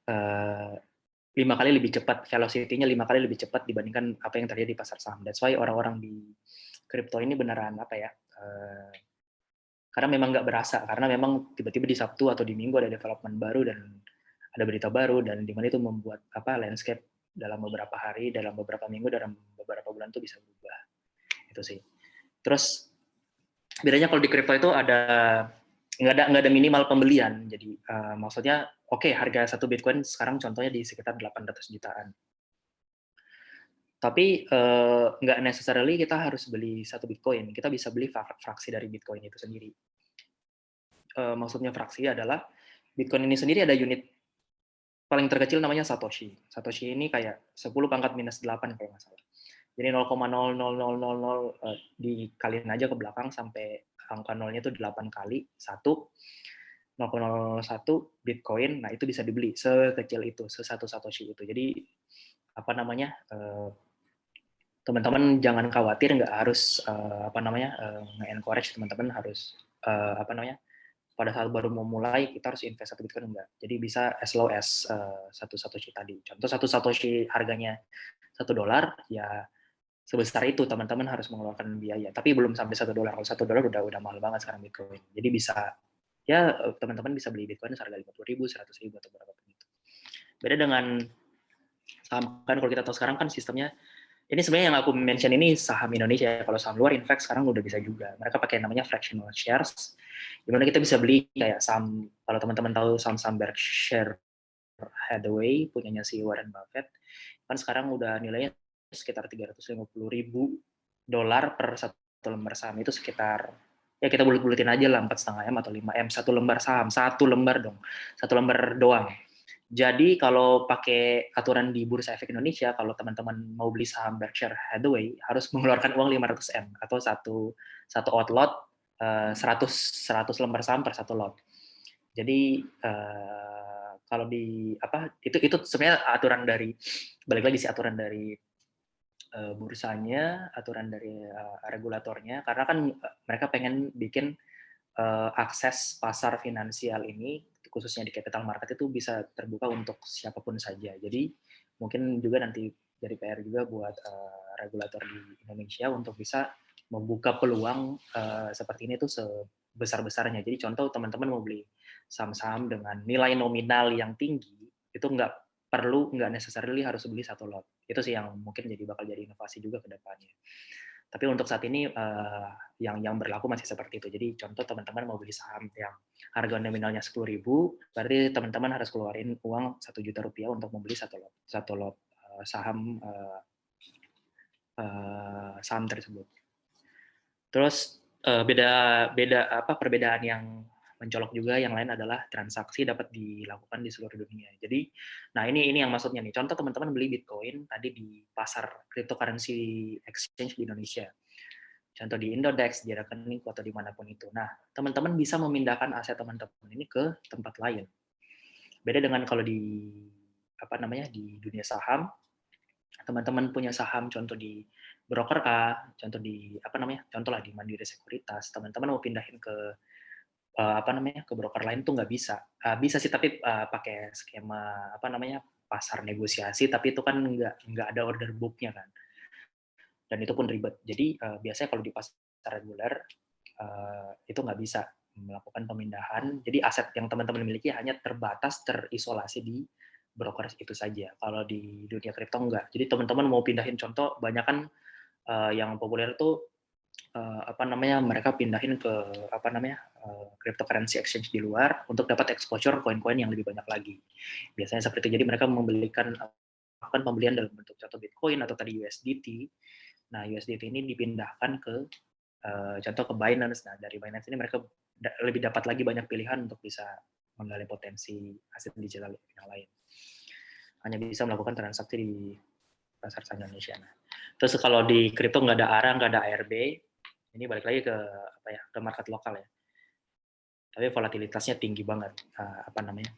5 kali lebih cepat, velocity-nya 5 kali lebih cepat dibandingkan apa yang terjadi di pasar saham. That's why orang-orang di kripto ini beneran apa ya, karena memang nggak berasa, karena memang tiba-tiba di Sabtu atau di Minggu ada development baru dan ada berita baru, dan di mana itu membuat landscape dalam beberapa hari, dalam beberapa minggu, dalam beberapa bulan itu bisa berubah. Itu sih. Terus bedanya kalau di kripto itu nggak ada minimal pembelian. Jadi maksudnya harga satu Bitcoin sekarang contohnya di sekitar 800 jutaan. Tapi nggak necessarily kita harus beli satu Bitcoin. Kita bisa beli fraksi dari Bitcoin itu sendiri. Maksudnya fraksi adalah Bitcoin ini sendiri ada unit paling terkecil namanya Satoshi. Satoshi ini kayak 10 pangkat minus 8 kalau nggak salah. Jadi 0,00000 dikaliin aja ke belakang sampai angka nolnya itu 8 kali, 0,001 Bitcoin, nah itu bisa dibeli sekecil itu, sesatu Satoshi itu. Jadi teman-teman jangan khawatir, nggak harus nge-encourage teman-teman harus pada saat baru mau mulai kita harus invest satu Bitcoin, enggak. Jadi bisa as low as satu Satoshi tadi. Contoh satu Satoshi harganya $1, ya sebesar itu teman-teman harus mengeluarkan biaya. Tapi belum sampai $1. Kalau $1 udah mahal banget sekarang Bitcoin. Jadi bisa ya teman-teman bisa beli Bitcoin seharga 50.000, 100.000 atau berapa pun itu. Beda dengan saham kan, kalau kita tahu sekarang kan sistemnya, ini sebenarnya yang aku mention ini saham Indonesia. Kalau saham luar, in fact, sekarang udah bisa juga. Mereka pakai namanya fractional shares, di mana kita bisa beli kayak saham, kalau teman-teman tahu saham-saham Berkshire Hathaway, punyanya si Warren Buffett, kan sekarang udah nilainya sekitar $350.000 per satu lembar saham. Itu sekitar, ya kita bulut-bulutin aja lah, 4,5 M atau 5 M, satu lembar saham, satu lembar doang. Jadi kalau pakai aturan di Bursa Efek Indonesia, kalau teman-teman mau beli saham Berkshire Hathaway harus mengeluarkan uang 500 M atau satu outlot 100 lembar saham per satu lot. Jadi kalau itu sebenarnya aturan dari, balik lagi sih, aturan dari bursanya, aturan dari regulatornya, karena kan mereka pengen bikin akses pasar finansial ini, khususnya di capital market, itu bisa terbuka untuk siapapun saja. Jadi mungkin juga nanti jadi PR juga buat regulator di Indonesia untuk bisa membuka peluang seperti ini tuh sebesar-besarnya. Jadi contoh teman-teman mau beli saham-saham dengan nilai nominal yang tinggi, itu nggak necessarily harus beli satu lot. Itu sih yang mungkin bakal jadi inovasi juga ke depannya. Tapi untuk saat ini yang berlaku masih seperti itu. Jadi contoh teman-teman mau beli saham yang harga nominalnya 10.000, berarti teman-teman harus keluarin uang 1 juta rupiah untuk membeli satu lot saham tersebut. Terus perbedaan yang mencolok juga yang lain adalah transaksi dapat dilakukan di seluruh dunia. Jadi, nah ini yang maksudnya nih. Contoh teman-teman beli Bitcoin tadi di pasar cryptocurrency exchange di Indonesia. contoh di Indodex, di rekeningku atau dimanapun itu. Nah, teman-teman bisa memindahkan aset teman-teman ini ke tempat lain. Beda dengan kalau di apa namanya di dunia saham, teman-teman punya saham contoh di broker A, contoh di apa namanya, contoh lah di Mandiri Sekuritas, teman-teman mau pindahin ke apa namanya ke broker lain tuh nggak bisa. Bisa sih tapi pakai skema apa namanya pasar negosiasi, tapi itu kan nggak ada order booknya kan, dan itu pun ribet. Jadi biasanya kalau di pasar reguler itu nggak bisa melakukan pemindahan. Jadi aset yang teman-teman miliki hanya terbatas, terisolasi di broker itu saja. Kalau di dunia kripto enggak. Jadi teman-teman mau pindahin contoh, banyak kan yang populer tuh apa namanya mereka pindahin ke apa namanya cryptocurrency exchange di luar untuk dapat exposure koin-koin yang lebih banyak lagi. Biasanya seperti itu. Jadi mereka membelikan akan pembelian dalam bentuk contoh Bitcoin atau tadi USDT. Nah, USDT ini dipindahkan ke contoh ke Binance. Nah, dari Binance ini mereka lebih dapat lagi banyak pilihan untuk bisa menggali potensi aset digital yang lain. Hanya bisa melakukan transaksi di pasar saham Indonesia. Nah, terus kalau di kripto nggak ada ARA, nggak ada ARB, ini balik lagi ke apa ya, ke market lokal ya. Tapi volatilitasnya tinggi banget. Apa namanya?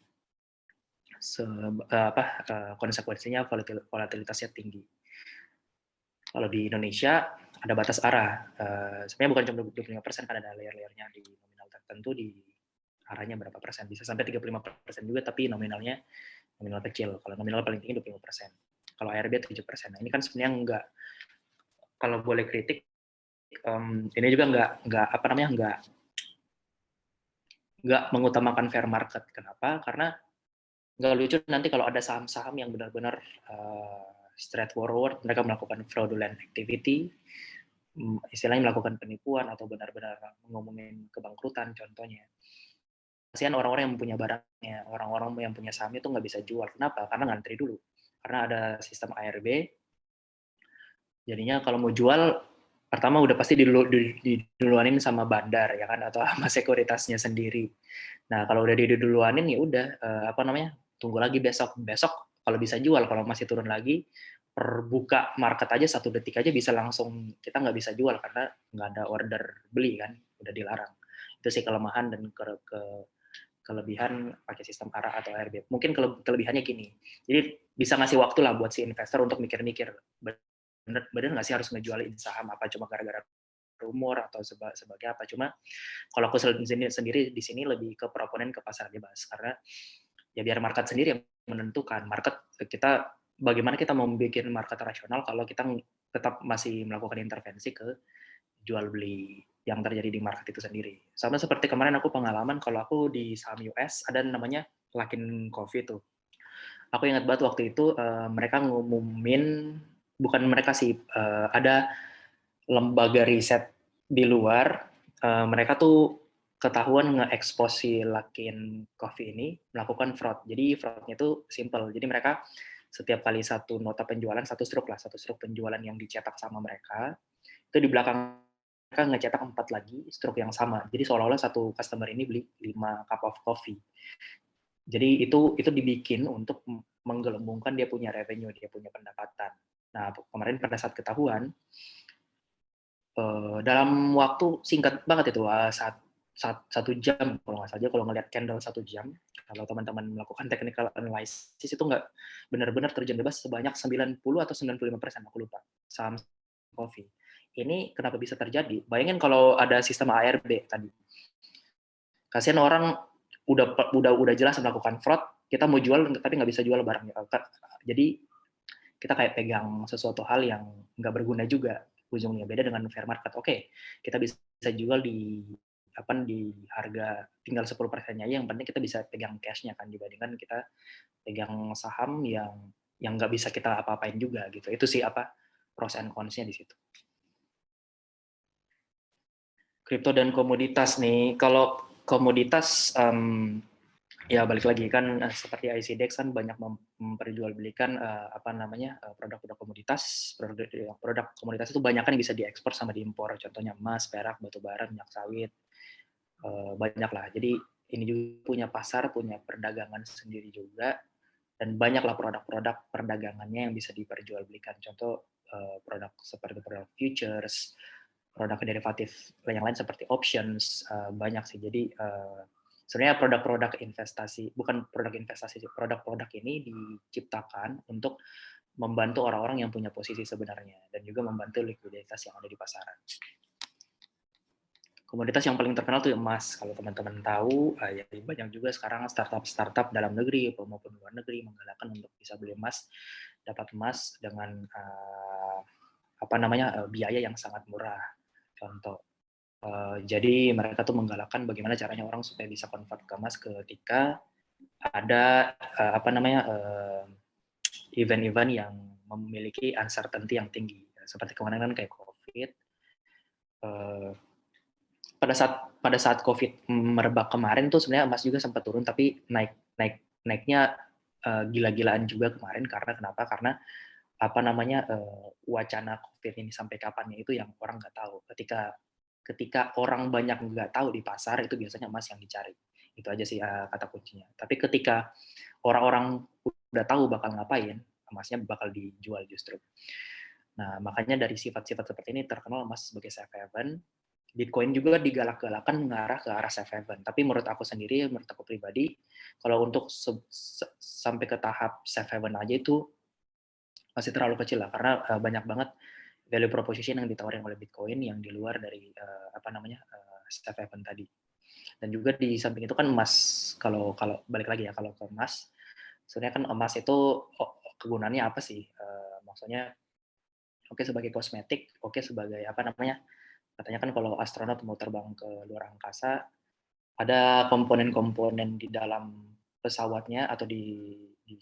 Konsekuensinya volatilitasnya tinggi. Kalau di Indonesia ada batas arah. Sebenarnya bukan cuma 25%, kan ada layer-layernya di nominal tertentu, di arahnya berapa persen. Bisa sampai 35% juga, tapi nominalnya nominal kecil. Kalau nominal paling tinggi 25%. Kalau ARB 7%. Nah, ini kan sebenarnya enggak, kalau boleh kritik, ini juga enggak apa namanya, enggak mengutamakan fair market. Kenapa? Karena nggak lucu nanti kalau ada saham-saham yang benar-benar straightforward, mereka melakukan fraudulent activity, istilahnya melakukan penipuan atau benar-benar ngomongin kebangkrutan contohnya. Kasihan orang-orang yang punya barangnya, orang-orang yang punya saham itu nggak bisa jual. Kenapa? Karena ngantri dulu. Karena ada sistem ARB, jadinya kalau mau jual, pertama udah pasti diduluanin sama bandar ya kan, atau sama sekuritasnya sendiri. Nah, kalau udah diduluanin ya udah apa namanya? Tunggu lagi besok. Besok kalau bisa jual, kalau masih turun lagi, per buka market aja 1 detik aja bisa langsung kita nggak bisa jual karena nggak ada order beli kan, udah dilarang. Itu sih kelemahan dan kelebihan pakai sistem ARA atau ARB. Mungkin kelebihannya gini, jadi bisa ngasih waktu lah buat si investor untuk mikir-mikir, bener nggak sih harus ngejualin saham, apa cuma gara-gara rumor atau sebagai apa. Cuma kalau aku sendiri di sini lebih ke proponen ke pasar bebas, karena ya biar market sendiri yang menentukan. Kita bagaimana kita mau bikin market rasional kalau kita tetap masih melakukan intervensi ke jual beli yang terjadi di market itu sendiri. Sama seperti kemarin aku pengalaman kalau aku di saham US ada namanya Luckin Coffee tuh. Aku ingat banget waktu itu mereka ngumumin, bukan mereka sih, ada lembaga riset di luar, mereka tuh ketahuan nge-expose si Luckin Coffee ini melakukan fraud. Jadi fraud-nya itu simple. Jadi mereka setiap kali satu nota penjualan, satu struk penjualan yang dicetak sama mereka, itu di belakang mereka ngecetak 4 lagi struk yang sama. Jadi seolah-olah satu customer ini beli 5 cup of coffee. Jadi itu dibikin untuk menggelembungkan dia punya revenue, dia punya pendapatan. Nah, kemarin pada saat ketahuan, dalam waktu singkat banget itu, 1 jam kalau nggak salah, kalau ngelihat candle 1 jam, kalau teman-teman melakukan technical analysis itu nggak benar-benar terjun bebas sebanyak 90 atau 95%, aku lupa, saham coffee. Ini kenapa bisa terjadi? Bayangin kalau ada sistem ARB tadi. Kasihan orang udah jelas melakukan fraud, kita mau jual tapi nggak bisa jual barangnya. Jadi kita kayak pegang sesuatu hal yang nggak berguna juga ujungnya. Beda dengan fair market. Oke, kita bisa jual di harga tinggal 10%-nya aja, yang penting kita bisa pegang cash-nya kan, dibandingkan kita pegang saham yang nggak bisa kita apa-apain juga gitu. Itu sih pros and cons-nya di situ. Kripto dan komoditas nih. Kalau komoditas ya balik lagi kan seperti ICDX kan banyak memperjualbelikan produk-produk komoditas. Produk komoditas itu banyak kan bisa diekspor sama diimpor. Contohnya emas, perak, batu bara, minyak sawit. Banyak lah. Jadi ini juga punya pasar, punya perdagangan sendiri juga, dan banyaklah produk-produk perdagangannya yang bisa diperjualbelikan. Contoh produk seperti produk futures, produk derivatif yang lain seperti options, banyak sih. Jadi sebenarnya produk-produk investasi, bukan produk investasi sih, produk-produk ini diciptakan untuk membantu orang-orang yang punya posisi sebenarnya dan juga membantu likuiditas yang ada di pasaran. Komoditas yang paling terkenal tuh emas. Kalau teman-teman tahu, ya banyak juga sekarang startup-startup dalam negeri maupun luar negeri menggalakkan untuk bisa beli emas, dapat emas dengan biaya yang sangat murah. Contoh, jadi mereka tuh menggalakkan bagaimana caranya orang supaya bisa convert ke emas ketika ada event-event yang memiliki uncertainty yang tinggi. Seperti kemarin kan kayak COVID. Pada saat COVID merebak kemarin tuh sebenarnya emas juga sempat turun, tapi naiknya gila-gilaan juga kemarin. Karena kenapa? Karena wacana COVID ini sampai kapannya itu yang orang nggak tahu. Ketika orang banyak nggak tahu di pasar, itu biasanya emas yang dicari. Itu aja sih kata kuncinya. Tapi ketika orang-orang udah tahu bakal ngapain, emasnya bakal dijual justru. Nah, makanya dari sifat-sifat seperti ini terkenal emas sebagai safe haven. Bitcoin juga digalak-galakan mengarah ke arah safe haven. Tapi menurut aku sendiri, menurut aku pribadi, kalau untuk sampai ke tahap safe haven aja itu masih terlalu kecil lah, karena banyak banget value proposition yang ditawarin oleh Bitcoin yang di luar dari safe haven tadi. Dan juga di samping itu kan emas, kalau balik lagi ya, kalau ke emas, sebenarnya kan emas itu kegunaannya apa sih? Maksudnya oke sebagai kosmetik, oke sebagai katanya kan kalau astronot mau terbang ke luar angkasa, ada komponen-komponen di dalam pesawatnya atau di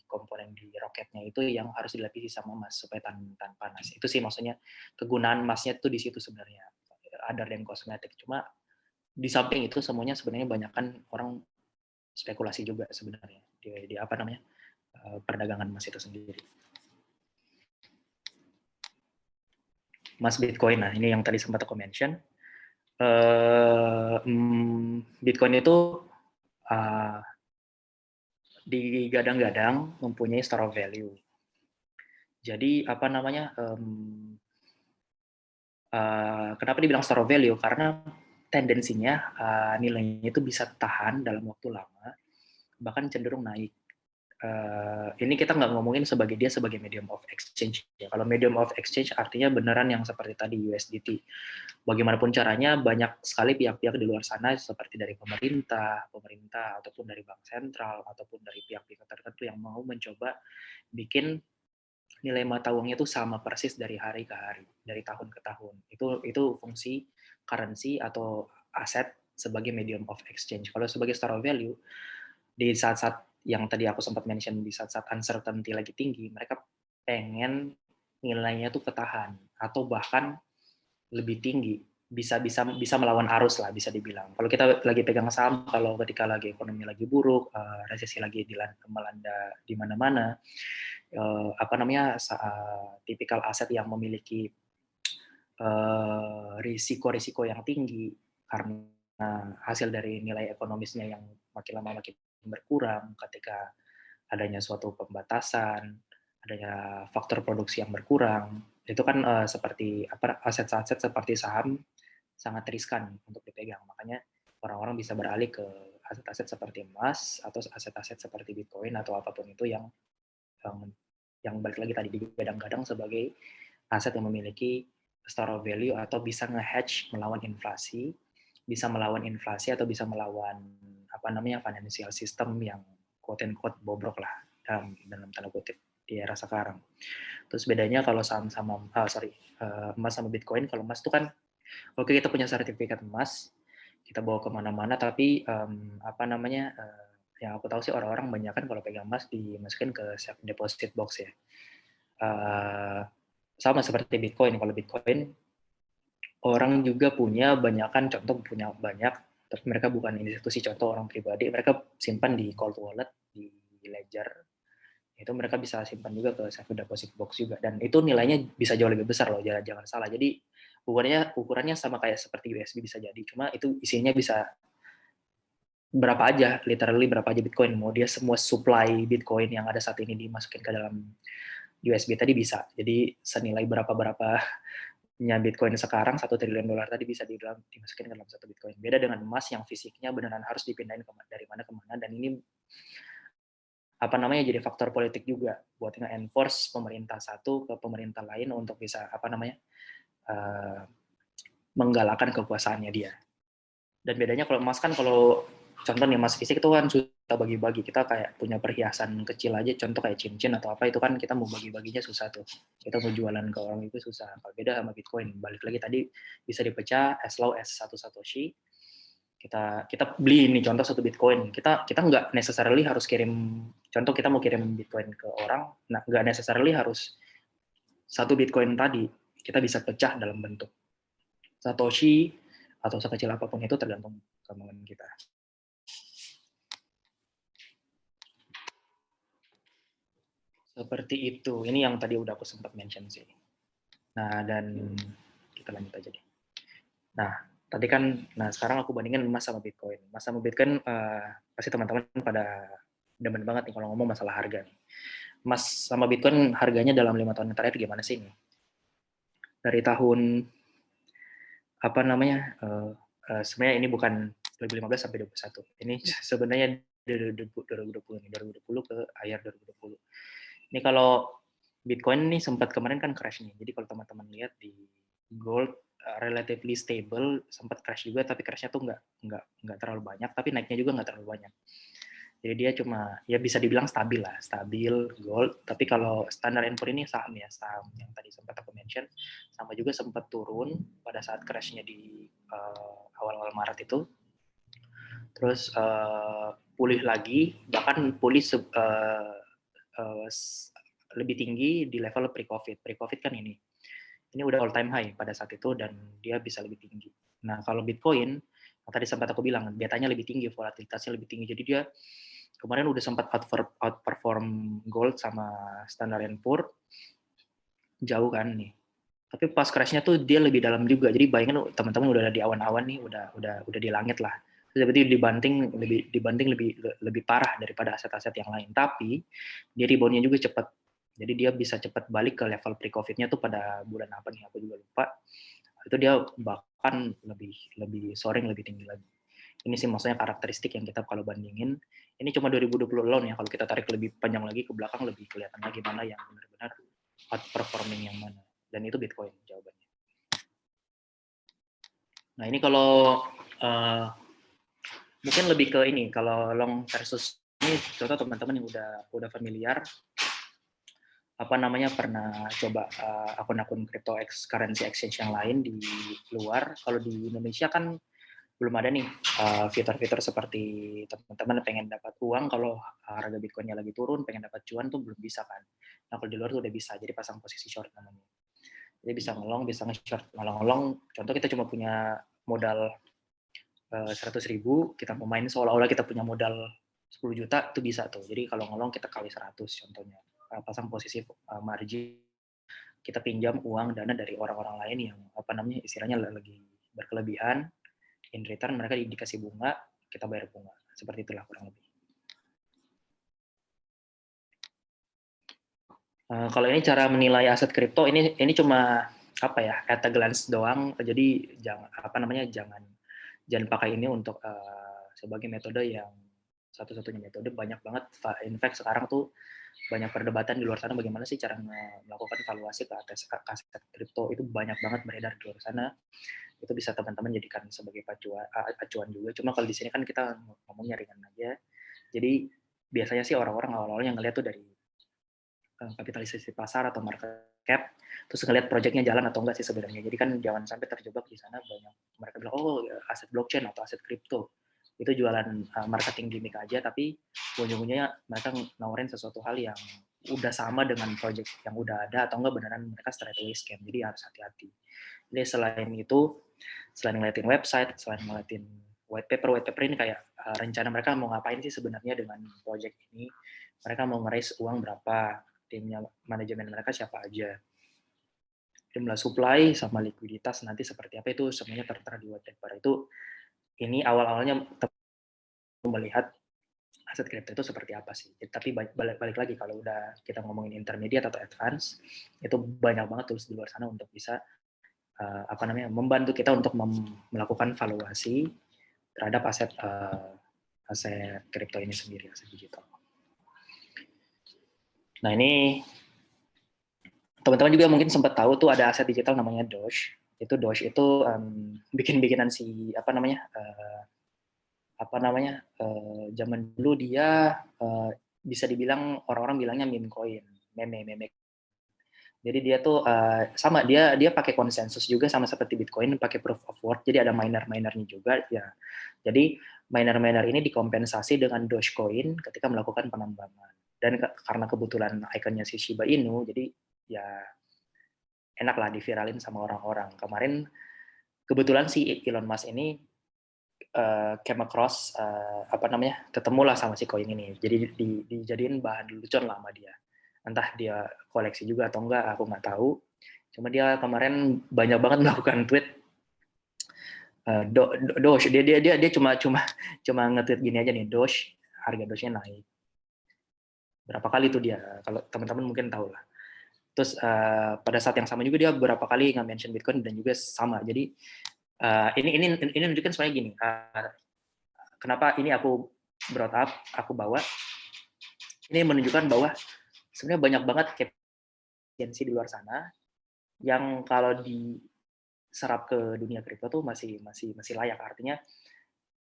komponen di roketnya itu yang harus dilapisi sama emas supaya tahan panas. Itu sih maksudnya kegunaan emasnya itu di situ sebenarnya. Other than kosmetik. Cuma di samping itu semuanya sebenarnya banyak kan orang spekulasi juga sebenarnya di perdagangan emas itu sendiri. Emas Bitcoin, nah ini yang tadi sempat aku mention. Bitcoin itu digadang-gadang mempunyai store of value. Jadi kenapa dibilang store of value? Karena tendensinya nilainya itu bisa tahan dalam waktu lama, bahkan cenderung naik. Ini kita nggak ngomongin dia sebagai medium of exchange. Ya. Kalau medium of exchange artinya beneran yang seperti tadi USDT. Bagaimanapun caranya, banyak sekali pihak-pihak di luar sana seperti dari pemerintah ataupun dari bank sentral ataupun dari pihak-pihak tertentu yang mau mencoba bikin nilai mata uangnya itu sama persis dari hari ke hari, dari tahun ke tahun. Itu fungsi currency atau aset sebagai medium of exchange. Kalau sebagai store of value, di saat-saat yang tadi aku sempat mention, di saat-saat uncertainty lagi tinggi, mereka pengen nilainya tuh ketahan atau bahkan lebih tinggi, bisa melawan arus lah, bisa dibilang. Kalau kita lagi pegang saham, kalau ketika lagi ekonomi lagi buruk, resesi lagi melanda di mana-mana, tipikal aset yang memiliki risiko-risiko yang tinggi karena hasil dari nilai ekonomisnya yang makin lama makin berkurang ketika adanya suatu pembatasan, adanya faktor produksi yang berkurang, itu kan seperti aset-aset seperti saham sangat riskan untuk dipegang. Makanya orang-orang bisa beralih ke aset-aset seperti emas atau aset-aset seperti Bitcoin atau apapun itu yang balik lagi tadi digadang-gadang sebagai aset yang memiliki store of value atau bisa nge-hedge melawan inflasi, atau bisa melawan financial system yang quote and quote bobrok lah dalam tanda kutip di era sekarang. Terus bedanya kalau emas sama Bitcoin, kalau emas itu kan oke kita punya sertifikat emas, kita bawa kemana-mana, tapi yang aku tahu sih orang-orang banyak kan kalau pegang emas dimasukin ke safe deposit box ya. Sama seperti Bitcoin. Kalau Bitcoin orang juga punya banyak, tapi mereka bukan institusi, contoh orang pribadi, mereka simpan di cold wallet, di ledger, itu mereka bisa simpan juga ke safe deposit box juga, dan itu nilainya bisa jauh lebih besar loh, jangan salah. Jadi ukurannya sama kayak seperti USB bisa jadi, cuma itu isinya bisa berapa aja, literally berapa aja Bitcoin. Mau dia semua supply Bitcoin yang ada saat ini dimasukin ke dalam USB tadi bisa. Jadi senilai berapa Bitcoin sekarang $1 triliun tadi bisa dimasukin ke dalam satu Bitcoin. Beda dengan emas yang fisiknya beneran harus dipindahin dari mana ke mana, dan ini jadi faktor politik juga buat nge-enforce pemerintah satu ke pemerintah lain untuk bisa uh, menggalakkan kekuasaannya dia. Dan bedanya kalau emas kan, kalau contoh nih emas fisik itu kan susah bagi-bagi, kita kayak punya perhiasan kecil aja, contoh kayak cincin atau apa, itu kan kita mau bagi-baginya susah tuh, kita mau jualan ke orang itu susah. Kalau beda sama Bitcoin, balik lagi tadi, bisa dipecah as low as satu satoshi. Kita beli ini contoh satu Bitcoin, kita nggak necessarily harus kirim, contoh kita mau kirim Bitcoin ke orang, nah nggak necessarily harus satu Bitcoin tadi, kita bisa pecah dalam bentuk satoshi atau sekecil apapun, itu tergantung kemauan kita. Seperti itu. Ini yang tadi udah aku sempat mention sih. Nah, dan kita lanjut aja deh. Nah, tadi kan, sekarang aku bandingin emas sama Bitcoin. Emas sama Bitcoin, pasti teman-teman pada demen banget nih kalau ngomong masalah harga nih. Emas sama Bitcoin harganya dalam 5 tahun yang terakhir gimana sih nih? Dari tahun, sebenarnya ini bukan 2015 sampai 2021. Ini sebenarnya 2020 ke akhir 2020. Ini kalau Bitcoin ini sempat kemarin kan crash nih. Jadi kalau teman-teman lihat di gold, relatively stable, sempat crash juga, tapi crashnya tuh nggak terlalu banyak, tapi naiknya juga nggak terlalu banyak. Jadi dia cuma, ya bisa dibilang stabil lah, stabil gold. Tapi kalau Standard & Poor's ini saham yang tadi sempat aku mention, sama juga sempat turun pada saat crashnya di awal-awal Maret itu. Terus pulih lagi, bahkan pulih lebih tinggi di level pre-COVID. Pre-COVID kan ini udah all time high pada saat itu, dan dia bisa lebih tinggi. Nah, kalau Bitcoin, yang tadi sempat aku bilang, betanya lebih tinggi, volatilitasnya lebih tinggi. Jadi dia kemarin udah sempat outperform gold sama Standard & Poor's jauh kan nih. Tapi pas crashnya tuh dia lebih dalam juga. Jadi bayangin teman-teman udah di awan-awan nih, udah di langit lah. Jadi dibanding lebih parah daripada aset-aset yang lain. Tapi dia reboundnya juga cepat. Jadi dia bisa cepat balik ke level pre-COVID-nya tuh pada bulan apa nih, aku juga lupa. Itu dia bahkan lebih soaring, lebih tinggi lagi. Ini sih maksudnya karakteristik yang kita kalau bandingin. Ini cuma 2020 alone ya. Kalau kita tarik lebih panjang lagi ke belakang, lebih kelihatan lagi mana yang benar-benar outperforming yang mana. Dan itu Bitcoin jawabannya. Nah ini kalau mungkin lebih ke ini, kalau long versus ini, contoh teman-teman yang udah familiar, pernah coba akun-akun crypto currency exchange yang lain di luar. Kalau di Indonesia kan belum ada nih fitur-fitur seperti teman-teman pengen dapat uang kalau harga Bitcoin-nya lagi turun, pengen dapat cuan tuh belum bisa kan. Nah kalau di luar tuh udah bisa, jadi pasang posisi short namanya. Jadi bisa ngelong, bisa nge-short. Ngelong, contoh kita cuma punya modal 100.000, kita mau main seolah-olah kita punya modal 10 juta, itu bisa tuh. Jadi kalau ngelong kita kali 100 contohnya. Pasang posisi margin, kita pinjam uang dana dari orang-orang lain yang istilahnya lagi berkelebihan, in return mereka dikasih bunga, kita bayar bunga. Seperti itulah kurang lebih. Kalau ini cara menilai aset kripto, ini cuma at a glance doang. Jadi jangan pakai ini untuk sebagai metode yang satu-satunya metode. Banyak banget, in fact sekarang tuh banyak perdebatan di luar sana bagaimana sih cara melakukan valuasi ke aset kripto. Itu banyak banget beredar di luar sana. Itu bisa teman-teman jadikan sebagai acuan juga. Cuma kalau di sini kan kita ngomongnya ringan aja. Jadi biasanya sih orang-orang awal-awalnya ngeliat tuh dari kapitalisasi pasar atau market cap, terus ngeliat proyeknya jalan atau enggak sih sebenarnya. Jadi kan jangan sampai terjebak di sana, banyak mereka bilang, oh aset blockchain atau aset kripto, itu jualan marketing gimmick aja, tapi ujung-ujungnya mereka nawarin sesuatu hal yang udah sama dengan proyek yang udah ada, atau enggak beneran mereka straight away scam. Jadi harus hati-hati. Jadi selain ngeliatin website, selain ngeliatin white paper ini kayak rencana mereka mau ngapain sih sebenarnya dengan proyek ini, mereka mau nge-raise uang berapa, timnya manajemen mereka siapa aja, jumlah supply sama likuiditas nanti seperti apa, itu semuanya tertera di white paper. Itu ini awal-awalnya melihat aset kripto itu seperti apa sih. Tapi balik lagi kalau udah kita ngomongin intermediate atau advance, itu banyak banget tools di luar sana untuk bisa membantu kita untuk melakukan valuasi terhadap aset kripto ini sendiri, aset digital. Nah, ini teman-teman juga mungkin sempat tahu tuh ada aset digital namanya Doge. Doge itu bikin-bikinan si zaman dulu dia bisa dibilang orang-orang bilangnya meme coin, meme. Jadi dia tuh sama dia pakai konsensus juga sama seperti Bitcoin, pakai proof of work. Jadi ada miner-minernya juga ya. Jadi miner-miner ini dikompensasi dengan Dogecoin ketika melakukan penambangan. Dan karena kebetulan ikonnya si Shiba Inu, jadi ya enak lah diviralin sama orang-orang. Kemarin kebetulan si Elon Musk ini came across ketemulah sama si koin ini. Jadi dijadiin bahan lelucon lah sama dia. Entah dia koleksi juga atau enggak, aku nggak tahu. Cuma dia kemarin banyak banget melakukan tweet Doge. Dia cuma nge-tweet gini aja nih, Doge, harga Doge-nya naik. Berapa kali tuh dia? Kalau teman-teman mungkin tahu lah. Terus pada saat yang sama juga dia beberapa kali nge-mention Bitcoin dan juga sama. Jadi ini menunjukkan sebenarnya gini. Kenapa ini aku brought up, aku bawa. Ini menunjukkan bahwa sebenarnya banyak banget agensi di luar sana yang kalau diserap ke dunia kripto tuh masih layak. Artinya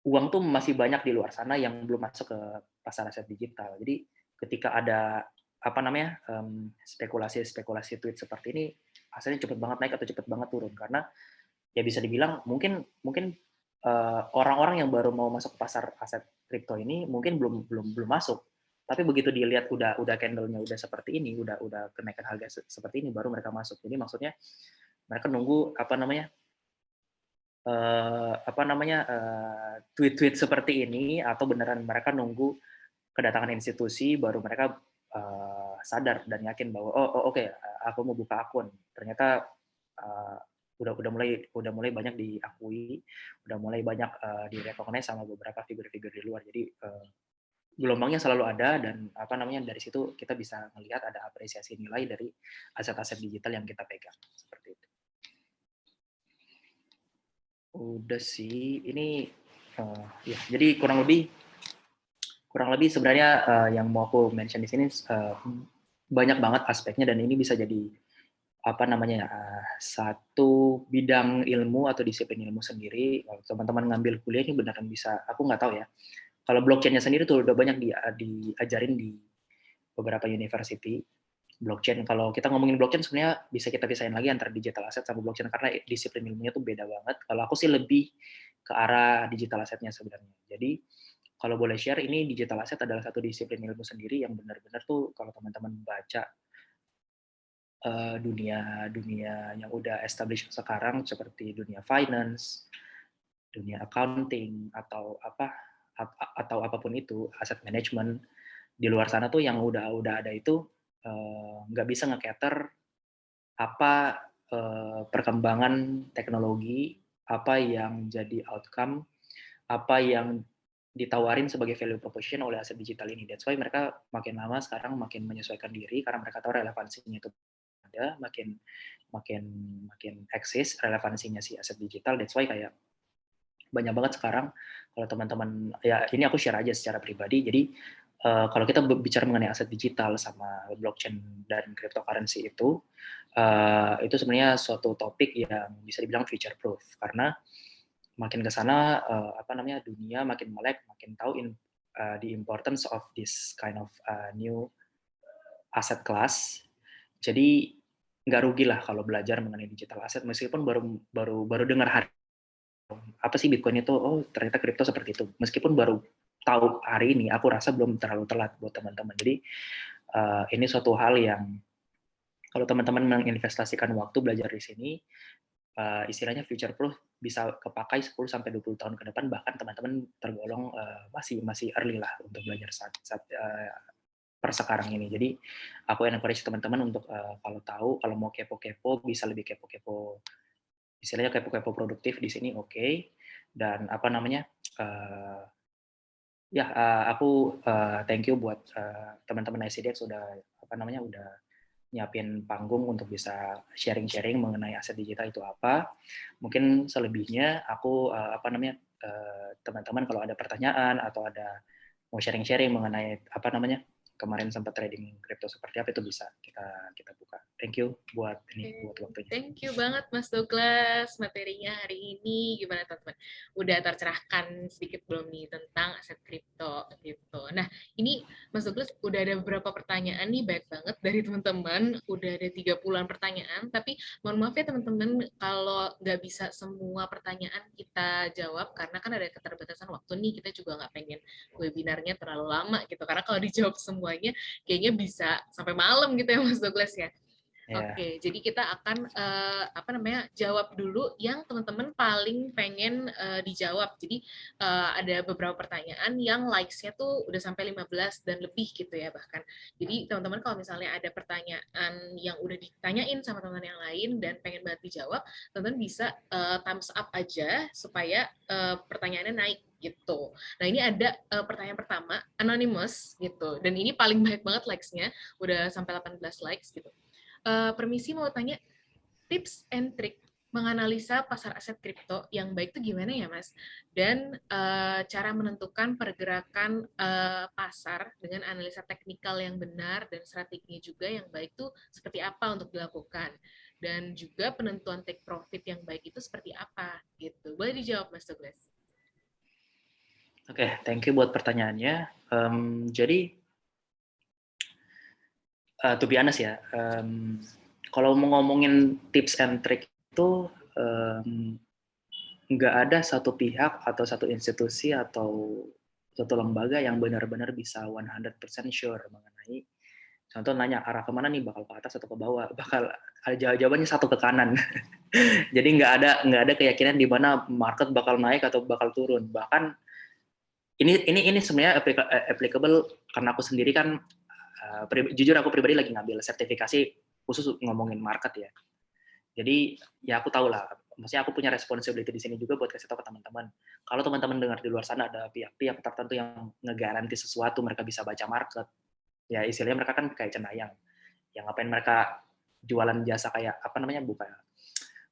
uang tuh masih banyak di luar sana yang belum masuk ke pasar aset digital. Jadi ketika ada spekulasi tweet seperti ini, asalnya cepet banget naik atau cepet banget turun, karena ya bisa dibilang mungkin orang-orang yang baru mau masuk ke pasar aset kripto ini mungkin belum masuk, tapi begitu dilihat udah candle-nya udah seperti ini, udah kenaikan harga seperti ini, baru mereka masuk. Jadi maksudnya mereka nunggu tweet-tweet seperti ini, atau beneran mereka nunggu kedatangan institusi baru mereka sadar dan yakin bahwa oke, aku mau buka akun. Ternyata udah mulai banyak diakui, udah mulai banyak direcognize sama beberapa figur-figur di luar. Jadi gelombangnya selalu ada, dan dari situ kita bisa melihat ada apresiasi nilai dari aset-aset digital yang kita pegang, seperti itu. Udah sih, ini ya, jadi kurang lebih sebenarnya yang mau aku mention di sini banyak banget aspeknya, dan ini bisa jadi satu bidang ilmu atau disiplin ilmu sendiri. Kalau teman-teman ngambil kuliah ini beneran bisa, aku nggak tahu ya. Kalau blockchain-nya sendiri tuh udah banyak diajarin di beberapa university. Blockchain, kalau kita ngomongin blockchain sebenarnya bisa kita pisahin lagi antara digital asset sama blockchain, karena disiplin ilmunya tuh beda banget. Kalau aku sih lebih ke arah digital assetnya sebenarnya. Jadi kalau boleh share, ini digital asset adalah satu disiplin ilmu sendiri yang benar-benar tuh kalau teman-teman baca dunia yang udah established sekarang, seperti dunia finance, dunia accounting, atau apapun itu, asset management di luar sana tuh yang udah ada itu nggak bisa nge-cater apa perkembangan teknologi, apa yang jadi outcome, apa yang ditawarin sebagai value proposition oleh aset digital ini. That's why mereka makin lama sekarang makin menyesuaikan diri, karena mereka tahu relevansinya itu ada, makin eksis relevansinya si aset digital. That's why kayak banyak banget sekarang, kalau teman-teman, ya ini aku share aja secara pribadi. Jadi kalau kita bicara mengenai aset digital sama blockchain dan cryptocurrency itu sebenarnya suatu topik yang bisa dibilang future proof, karena makin ke sana dunia makin melek, makin tahu the importance of this kind of new asset class. Jadi nggak rugi lah kalau belajar mengenai digital asset, meskipun baru dengar hari apa sih Bitcoin itu, oh ternyata kripto seperti itu. Meskipun baru tahu hari ini, aku rasa belum terlalu telat buat teman-teman. Jadi ini suatu hal yang kalau teman-teman menginvestasikan waktu belajar di sini, istilahnya future proof, bisa kepakai 10-20 tahun ke depan, bahkan teman-teman tergolong masih early lah untuk belajar saat per sekarang ini. Jadi aku encourage teman-teman untuk kalau mau kepo-kepo, bisa lebih kepo-kepo, istilahnya kepo-kepo produktif di sini, oke. Dan aku thank you buat teman-teman ICDX udah nyiapin panggung untuk bisa sharing-sharing mengenai aset digital itu apa. Mungkin selebihnya aku teman-teman kalau ada pertanyaan atau ada mau sharing-sharing mengenai kemarin sempat trading kripto seperti apa itu bisa kita kita buka. Thank you buat buat waktunya. Thank you banget Mas Douglas, materinya hari ini gimana teman-teman? Udah tercerahkan sedikit belum nih tentang aset kripto gitu. Nah ini Mas Douglas udah ada beberapa pertanyaan nih, baik banget dari teman-teman, udah ada 30-an pertanyaan, tapi mohon maaf ya teman-teman kalau nggak bisa semua pertanyaan kita jawab, karena kan ada keterbatasan waktu nih, kita juga nggak pengen webinarnya terlalu lama gitu, karena kalau dijawab semuanya kayaknya bisa sampai malam gitu ya Mas Douglas ya. Yeah. Oke, jadi kita akan jawab dulu yang teman-teman paling pengen dijawab. Jadi ada beberapa pertanyaan yang likes-nya tuh udah sampai 15 dan lebih gitu ya bahkan. Jadi teman-teman kalau misalnya ada pertanyaan yang udah ditanyain sama teman yang lain dan pengen banget dijawab, teman-teman bisa thumbs up aja supaya pertanyaannya naik gitu. Nah ini ada pertanyaan pertama, anonymous gitu, dan ini paling banyak banget likes-nya, udah sampai 18 likes gitu. Permisi mau tanya tips and trick menganalisa pasar aset kripto yang baik itu gimana ya Mas? Dan cara menentukan pergerakan pasar dengan analisa teknikal yang benar dan strateginya juga yang baik itu seperti apa untuk dilakukan? Dan juga penentuan take profit yang baik itu seperti apa gitu. Boleh dijawab Mas Douglas? Oke, thank you buat pertanyaannya. Jadi to be honest ya, kalau mau ngomongin tips and trick itu nggak ada satu pihak atau satu institusi atau satu lembaga yang benar-benar bisa 100% sure mengenai, contoh nanya arah kemana nih, bakal ke atas atau ke bawah, bakal jawabannya satu ke kanan. Jadi nggak ada keyakinan di mana market bakal naik atau bakal turun. Bahkan ini sebenarnya applicable karena aku sendiri kan jujur aku pribadi lagi ngambil sertifikasi khusus ngomongin market ya. Jadi ya aku tahu lah, maksudnya aku punya responsibility di sini juga buat kasih tahu ke teman-teman. Kalau teman-teman dengar di luar sana ada pihak-pihak tertentu yang ngegaranti sesuatu mereka bisa baca market, ya istilahnya mereka kan kayak cenayang. Yang ngapain mereka jualan jasa kayak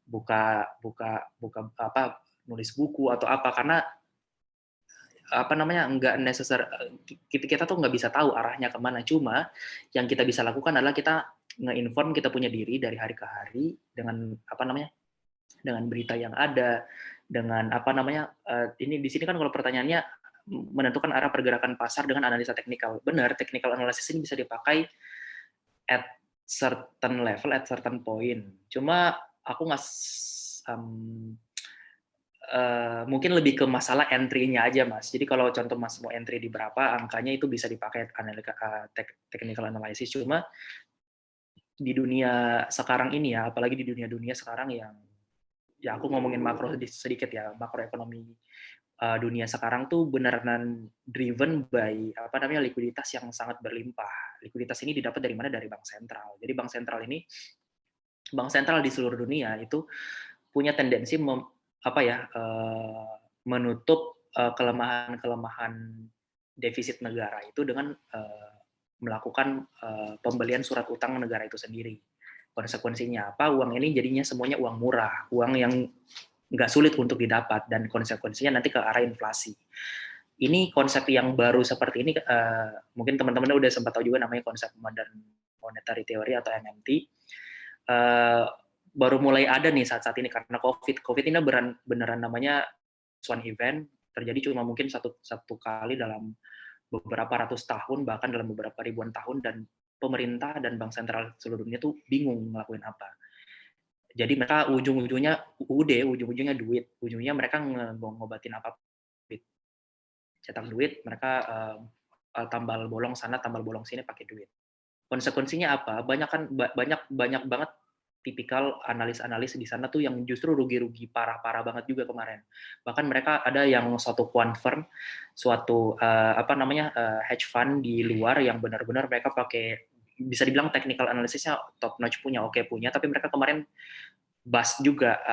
buka buka buka apa nulis buku atau apa, karena nggak necessary, kita tuh nggak bisa tahu arahnya kemana. Cuma yang kita bisa lakukan adalah kita nge-inform kita punya diri dari hari ke hari dengan dengan berita yang ada, dengan ini di sini kan kalau pertanyaannya menentukan arah pergerakan pasar dengan analisa teknikal. Benar, technical analysis ini bisa dipakai at certain level, at certain point. Cuma aku nggak mungkin lebih ke masalah entry-nya aja, Mas. Jadi kalau contoh Mas mau entry di berapa, angkanya itu bisa dipakai technical analysis. Cuma di dunia sekarang ini ya, apalagi di dunia sekarang yang ya aku ngomongin makro sedikit ya, makroekonomi dunia sekarang tuh beneran driven by likuiditas yang sangat berlimpah. Likuiditas ini didapat dari mana? Dari bank sentral. Jadi bank sentral di seluruh dunia itu punya tendensi menutup kelemahan-kelemahan defisit negara itu dengan melakukan pembelian surat utang negara itu sendiri. Konsekuensinya apa? Uang ini jadinya semuanya uang murah, uang yang nggak sulit untuk didapat, dan konsekuensinya nanti ke arah inflasi. Ini konsep yang baru seperti ini, mungkin teman-teman udah sempat tahu juga namanya konsep modern monetary theory atau MMT. Baru mulai ada nih saat-saat ini karena COVID ini beneran namanya one event, terjadi cuma mungkin satu kali dalam beberapa ratus tahun, bahkan dalam beberapa ribuan tahun, dan pemerintah dan bank sentral seluruh dunia tuh bingung ngelakuin apa. Jadi mereka ujung-ujungnya duit, ujungnya mereka ngobatin apa, cetak duit, mereka tambal bolong sana, tambal bolong sini pakai duit. Konsekuensinya apa? Banyak banget tipikal analis-analis di sana tuh yang justru rugi-rugi parah-parah banget juga kemarin. Bahkan mereka ada yang suatu quant firm, suatu hedge fund di luar yang benar-benar mereka pakai, bisa dibilang technical analysisnya top notch punya, tapi mereka kemarin bust juga,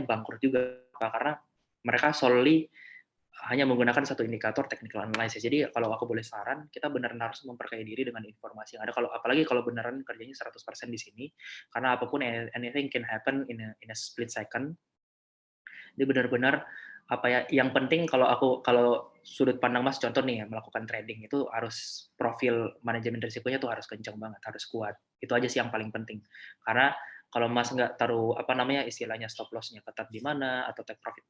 bangkrut juga karena mereka solely hanya menggunakan satu indikator technical analysis. Jadi kalau aku boleh saran, kita benar-benar harus memperkaya diri dengan informasi yang ada. Apalagi kalau beneran kerjanya 100% di sini, karena apapun anything can happen in a split second. Jadi benar-benar apa ya, yang penting kalau sudut pandang Mas contoh nih ya, melakukan trading itu harus profil manajemen risikonya tuh harus kencang banget, harus kuat. Itu aja sih yang paling penting. Karena kalau Mas nggak taruh apa namanya istilahnya stop loss-nya ketat di mana atau take profit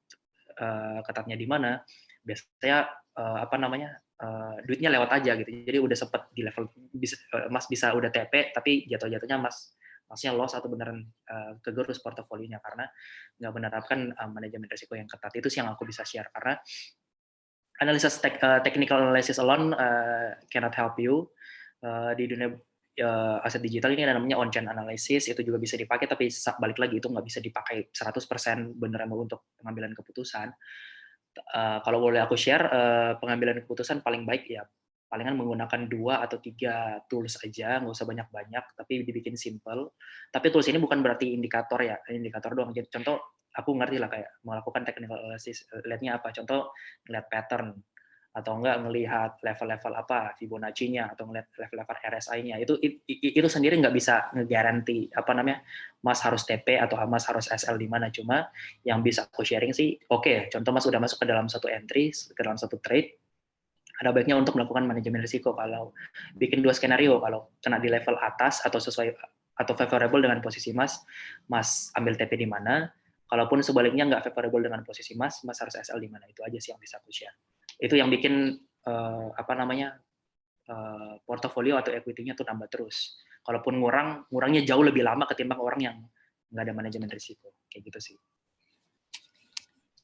ketatnya di mana, biasanya apa namanya duitnya lewat aja gitu. Jadi udah sempet di level Mas bisa udah TP tapi jatuh-jatuhnya Masnya loss atau beneran kegerus portofolionya karena nggak menerapkan manajemen risiko yang ketat. Itu sih yang aku bisa share karena technical analysis alone cannot help you. Di dunia aset digital ini ada namanya on-chain analysis, itu juga bisa dipakai, tapi balik lagi itu nggak bisa dipakai 100% beneran untuk pengambilan keputusan. Kalau boleh aku share, pengambilan keputusan paling baik ya palingan menggunakan 2 atau 3 tools aja, nggak usah banyak-banyak, tapi dibikin simple. Tapi tools ini bukan berarti indikator ya, indikator doang. Jadi contoh, aku ngerti lah kayak melakukan technical analysis, lihatnya apa, contoh ngelihat pattern, atau enggak ngelihat level-level apa, Fibonacci-nya, atau ngelihat level-level RSI-nya. Itu sendiri nggak bisa ngegaranti, apa namanya, Mas harus TP atau Mas harus SL di mana. Cuma yang bisa aku sharing sih, oke, contoh Mas udah masuk ke dalam satu entry, ke dalam satu trade, ada baiknya untuk melakukan manajemen risiko. Kalau bikin 2 skenario, kalau kena di level atas atau sesuai atau favorable dengan posisi Mas ambil TP di mana. Kalaupun sebaliknya nggak favorable dengan posisi Mas harus SL di mana. Itu aja sih yang bisa aku share. Itu yang bikin apa namanya portofolio atau equity-nya tuh nambah terus. Kalaupun ngurangnya jauh lebih lama ketimbang orang yang nggak ada manajemen risiko. Kayak gitu sih.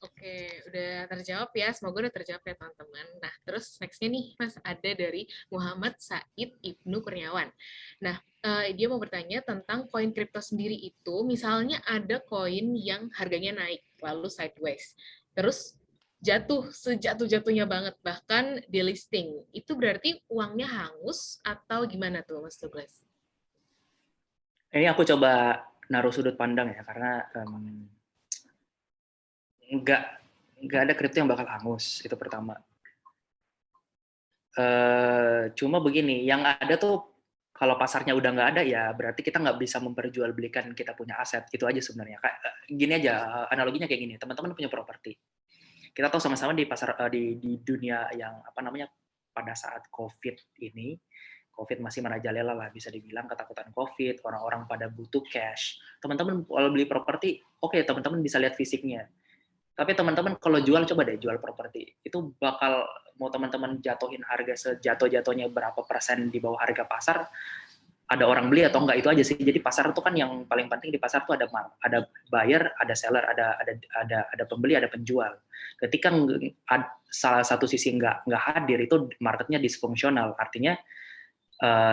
Oke, udah terjawab ya. Semoga udah terjawab ya teman-teman. Nah, terus next-nya nih, Mas, ada dari Muhammad Said Ibnu Kurniawan. Nah, dia mau bertanya tentang koin kripto sendiri itu, misalnya ada koin yang harganya naik, lalu sideways. Terus jatuh sejatuh-jatuhnya banget, bahkan delisting. Itu berarti uangnya hangus atau gimana tuh, Mas Douglas? Ini aku coba naruh sudut pandang ya, karena nggak ada kripto yang bakal hangus, itu pertama. Cuma begini, yang ada tuh kalau pasarnya udah nggak ada ya berarti kita nggak bisa memperjualbelikan kita punya aset, itu aja sebenarnya. Kayak gini aja, analoginya kayak gini, teman-teman punya properti. Kita tahu sama-sama di pasar di dunia yang apa namanya pada saat COVID ini, COVID masih merajalela lah bisa dibilang, ketakutan COVID, orang-orang pada butuh cash. Teman-teman kalau beli properti, oke, teman-teman bisa lihat fisiknya. Tapi teman-teman kalau jual, coba deh jual properti. Itu bakal mau teman-teman jatuhin harga sejatuh-jatuhnya berapa persen di bawah harga pasar, ada orang beli atau enggak, itu aja sih. Jadi pasar itu kan yang paling penting di pasar itu ada buyer, ada seller, ada pembeli, ada penjual. Ketika salah satu sisi nggak hadir, itu marketnya disfungsional. Artinya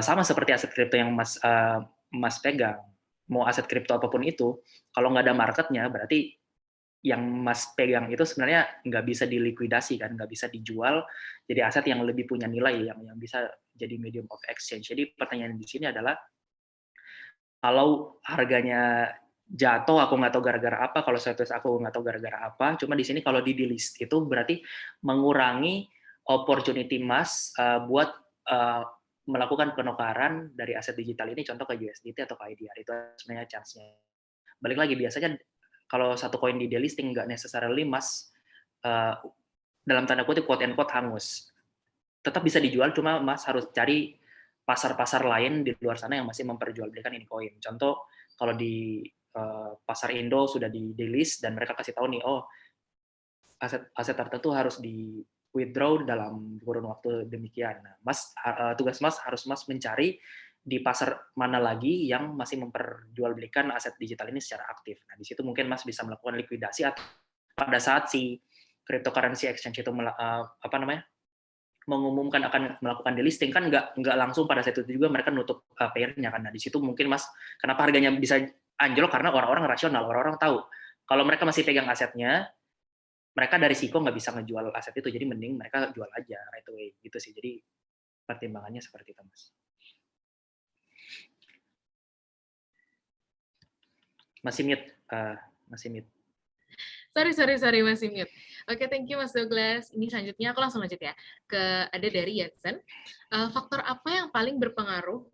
sama seperti aset kripto yang Mas pegang. Mau aset kripto apapun itu, kalau nggak ada marketnya, berarti yang Mas pegang itu sebenarnya nggak bisa dilikuidasi kan, nggak bisa dijual jadi aset yang lebih punya nilai, yang bisa jadi medium of exchange. Jadi pertanyaan di sini adalah kalau harganya jatuh, aku nggak tahu gara-gara apa, kalau status aku nggak tahu gara-gara apa, cuma di sini kalau di delist itu berarti mengurangi opportunity Mas buat melakukan penukaran dari aset digital ini, contoh ke USDT atau ke IDR, itu sebenarnya chance-nya. Balik lagi, biasanya kalau satu koin di delisting nggak necessarily Mas dalam tanda kutip quote and quote hangus. Tetap bisa dijual, cuma Mas harus cari pasar-pasar lain di luar sana yang masih memperjualbelikan ini koin. Contoh kalau di pasar Indo sudah di delist dan mereka kasih tahu nih, oh aset tertentu harus di withdraw dalam kurun waktu demikian. Nah, tugas Mas harus mencari di pasar mana lagi yang masih memperjualbelikan aset digital ini secara aktif. Nah, di situ mungkin Mas bisa melakukan likuidasi atau pada saat si cryptocurrency exchange itu apa namanya mengumumkan akan melakukan delisting, kan nggak langsung pada saat itu juga mereka nutup pair-nya kan. Nah, di situ mungkin Mas kenapa harganya bisa anjlok, karena orang-orang rasional, orang-orang tahu kalau mereka masih pegang asetnya, mereka dari risiko nggak bisa ngejual aset itu, jadi mending mereka jual aja right away gitu sih. Jadi pertimbangannya seperti itu, Mas. Masih mute. Sorry, masih mute. Oke, thank you Mas Douglas. Ini selanjutnya aku langsung lanjut ya. Ada dari Yansen. Faktor apa yang paling berpengaruh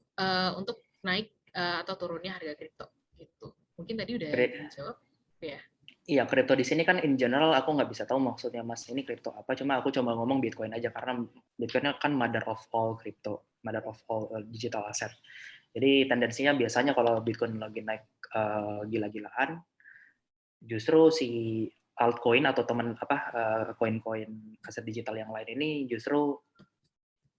untuk naik atau turunnya harga kripto? Gitu. Mungkin tadi udah dijawab. Ya. Iya, kripto di sini kan in general aku nggak bisa tahu maksudnya Mas ini kripto apa, cuma aku coba ngomong Bitcoin aja karena Bitcoin kan mother of all crypto, mother of all digital asset. Jadi tendensinya biasanya kalau Bitcoin lagi naik gila-gilaan, justru si altcoin atau koin-koin aset digital yang lain ini justru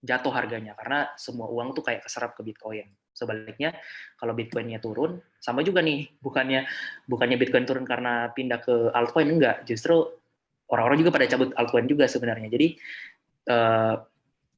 jatuh harganya karena semua uang tuh kayak keserap ke Bitcoin. Sebaliknya kalau Bitcoinnya turun, sama juga nih, bukannya Bitcoin turun karena pindah ke altcoin, enggak, justru orang-orang juga pada cabut altcoin juga sebenarnya. Jadi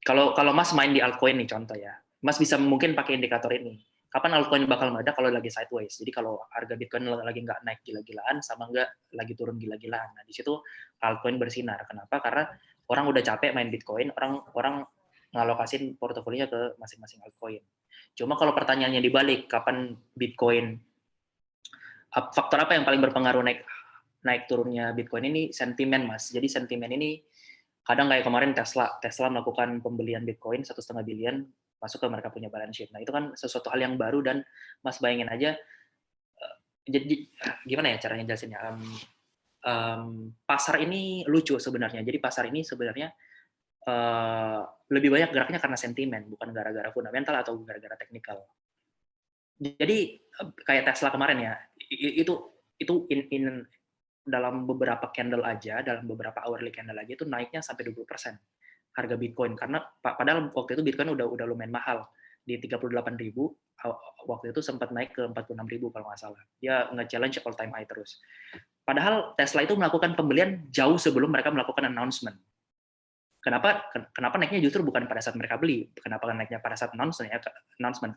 kalau Mas main di altcoin nih contoh ya, Mas bisa mungkin pakai indikator ini. Kapan altcoin bakal meledak kalau lagi sideways? Jadi kalau harga Bitcoin lagi nggak naik gila-gilaan sama nggak lagi turun gila-gilaan. Nah di situ altcoin bersinar. Kenapa? Karena orang udah capek main Bitcoin, orang ngalokasin portofolionya ke masing-masing altcoin. Cuma kalau pertanyaannya dibalik, kapan Bitcoin, faktor apa yang paling berpengaruh naik turunnya Bitcoin ini? Sentimen, Mas. Jadi sentimen ini kadang kayak kemarin Tesla melakukan pembelian Bitcoin 1,5 bilion masuk ke mereka punya balance sheet. Nah itu kan sesuatu hal yang baru dan Mas bayangin aja, jadi gimana ya caranya jelasinnya? Pasar ini lucu sebenarnya. Jadi pasar ini sebenarnya lebih banyak geraknya karena sentimen, bukan gara-gara fundamental atau gara-gara teknikal. Jadi kayak Tesla kemarin ya, itu in dalam beberapa candle aja, dalam beberapa hourly candle aja itu naiknya sampai 20% harga Bitcoin karena padahal waktu itu Bitcoin udah lumayan mahal di 38.000, waktu itu sempat naik ke 46.000 kalau nggak salah. Dia nge-challenge all time high terus. Padahal Tesla itu melakukan pembelian jauh sebelum mereka melakukan announcement. Kenapa naiknya justru bukan pada saat mereka beli, kenapa naiknya pada saat announcement?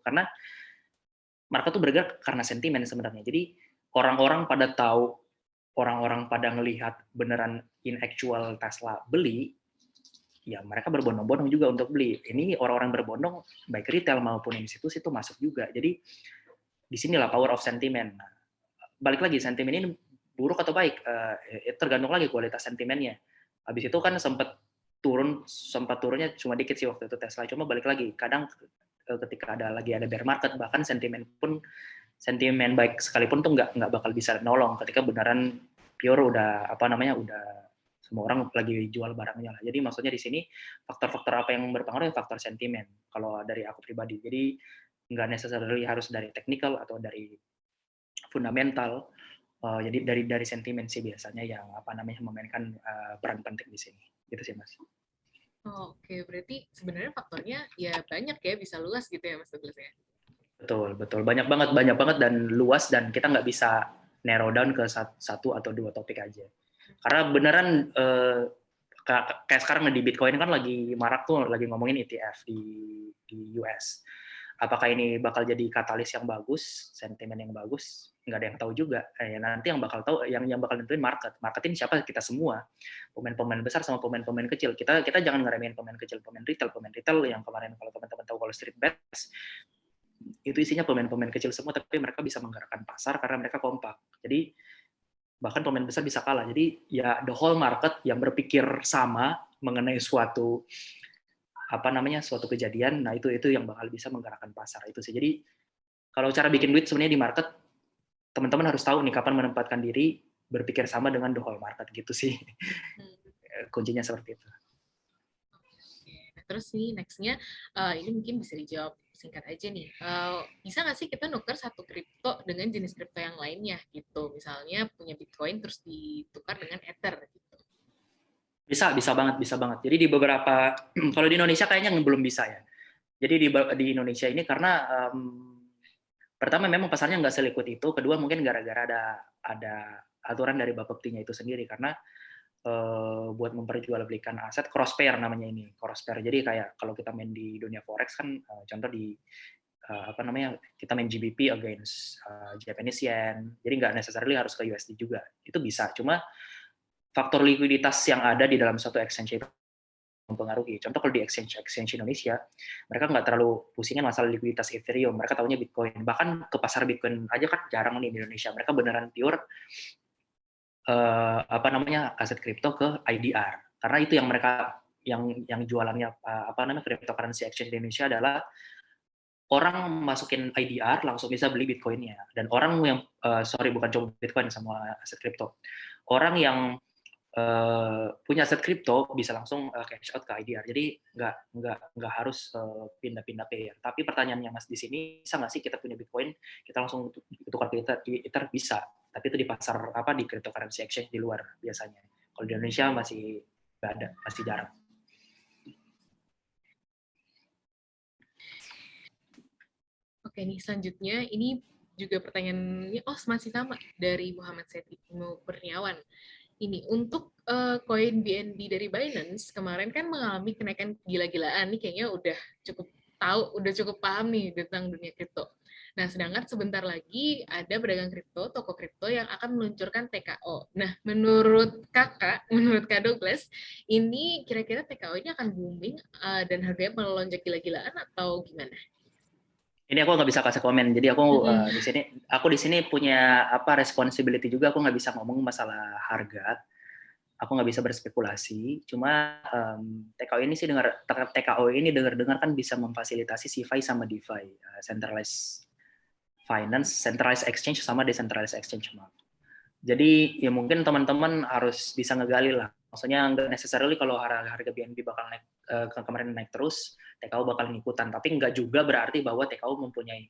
Karena market tuh bergerak karena sentimen sebenarnya. Jadi orang-orang pada tahu, orang-orang pada ngelihat beneran in actual Tesla beli, ya mereka berbondong-bondong juga untuk beli. Ini orang-orang berbondong, baik retail maupun institusi itu masuk juga. Jadi disinilah power of sentiment. Nah, balik lagi, sentimen ini buruk atau baik? Tergantung lagi kualitas sentimennya. Habis itu kan sempat turunnya cuma dikit sih waktu itu Tesla. Cuma balik lagi, kadang ketika ada bear market, bahkan sentimen baik sekalipun tuh nggak bakal bisa nolong ketika beneran pure udah semua orang lagi jual barangnya lah. Jadi maksudnya di sini faktor-faktor apa yang berpengaruh ya faktor sentimen kalau dari aku pribadi. Jadi nggak necessarily harus dari technical atau dari fundamental. Jadi dari sentimen sih biasanya yang memainkan peran penting di sini. Gitu sih Mas. Oke, berarti sebenarnya faktornya ya banyak ya, bisa luas gitu ya Mas Douglas ya. Betul. Banyak banget dan luas dan kita nggak bisa narrow down ke satu atau dua topik aja. Karena beneran kayak sekarang di Bitcoin kan lagi marak tuh, lagi ngomongin ETF di US. Apakah ini bakal jadi katalis yang bagus, sentimen yang bagus? Nggak ada yang tahu juga. Nanti yang bakal tahu, yang bakal nentuin market. Market ini siapa? Kita semua. Pemain-pemain besar sama pemain-pemain kecil. Kita jangan ngeremehin pemain kecil, pemain retail yang kemarin kalau teman-teman tahu Wall Street Bets, itu isinya pemain-pemain kecil semua, tapi mereka bisa menggerakkan pasar karena mereka kompak. Jadi bahkan pemain besar bisa kalah. Jadi ya the whole market yang berpikir sama mengenai suatu kejadian, nah itu yang bakal bisa menggerakkan pasar itu sih. Jadi kalau cara bikin duit sebenarnya di market, teman-teman harus tahu nih kapan menempatkan diri berpikir sama dengan the whole market gitu sih. Kuncinya seperti itu. Nah, terus nih nextnya ini mungkin bisa dijawab singkat aja nih. Bisa nggak sih kita nuker satu kripto dengan jenis kripto yang lainnya gitu? Misalnya punya Bitcoin terus ditukar dengan Ether gitu. Bisa banget. Jadi di beberapa, kalau di Indonesia kayaknya belum bisa ya. Jadi di Indonesia ini karena pertama memang pasarnya nggak seliquid itu, kedua mungkin gara-gara ada aturan dari Bapepti-nya itu sendiri karena buat memperjualbelikan aset cross pair namanya ini, cross pair. Jadi kayak kalau kita main di dunia forex kan contoh di kita main GBP against Japanese yen. Jadi nggak necessarily harus ke USD juga. Itu bisa. Cuma faktor likuiditas yang ada di dalam suatu exchange itu mempengaruhi. Contoh kalau di exchange Indonesia, mereka nggak terlalu pusingin masalah likuiditas Ethereum, mereka tahunya Bitcoin. Bahkan ke pasar Bitcoin aja kan jarang nih di Indonesia. Mereka beneran pure apa namanya, aset kripto ke IDR. Karena itu yang mereka yang jualannya apa namanya, cryptocurrency exchange di Indonesia adalah orang masukin IDR langsung bisa beli Bitcoin-nya. Dan orang yang sorry bukan cuma Bitcoin, semua aset kripto. Orang yang punya aset kripto bisa langsung cash out ke IDR. Jadi nggak harus pindah-pindah pair. Tapi pertanyaannya Mas di sini, bisa nggak sih kita punya Bitcoin, kita langsung tukar ke Ether? Bisa. Tapi itu di pasar apa, di cryptocurrency exchange di luar biasanya. Kalau di Indonesia masih nggak ada, masih jarang. Oke nih, selanjutnya ini juga pertanyaannya, masih sama dari Muhammad Seti Kurniawan. Ini untuk koin BNB dari Binance kemarin kan mengalami kenaikan gila-gilaan nih, kayaknya udah cukup tahu, udah cukup paham nih tentang dunia kripto. Nah, sedangkan sebentar lagi ada pedagang kripto, toko kripto yang akan meluncurkan TKO. Nah, menurut kakak, menurut Kak Douglas, ini kira-kira TKO ini akan booming dan harganya melonjak gila-gilaan atau gimana? Ini aku nggak bisa kasih komen. Jadi aku Mm-mm. di sini punya apa, responsibility juga. Aku nggak bisa ngomong masalah harga. Aku nggak bisa berspekulasi. Cuma TKO ini sih TKO ini dengar-dengar kan bisa memfasilitasi CeFi sama DeFi, centralized finance, centralized exchange sama decentralized exchange. Jadi ya mungkin teman-teman harus bisa ngegali lah. Maksudnya nggak necessarily kalau harga BNB bakal naik, kemarin naik terus, TKO bakal ngikutan. Tapi nggak juga berarti bahwa TKO mempunyai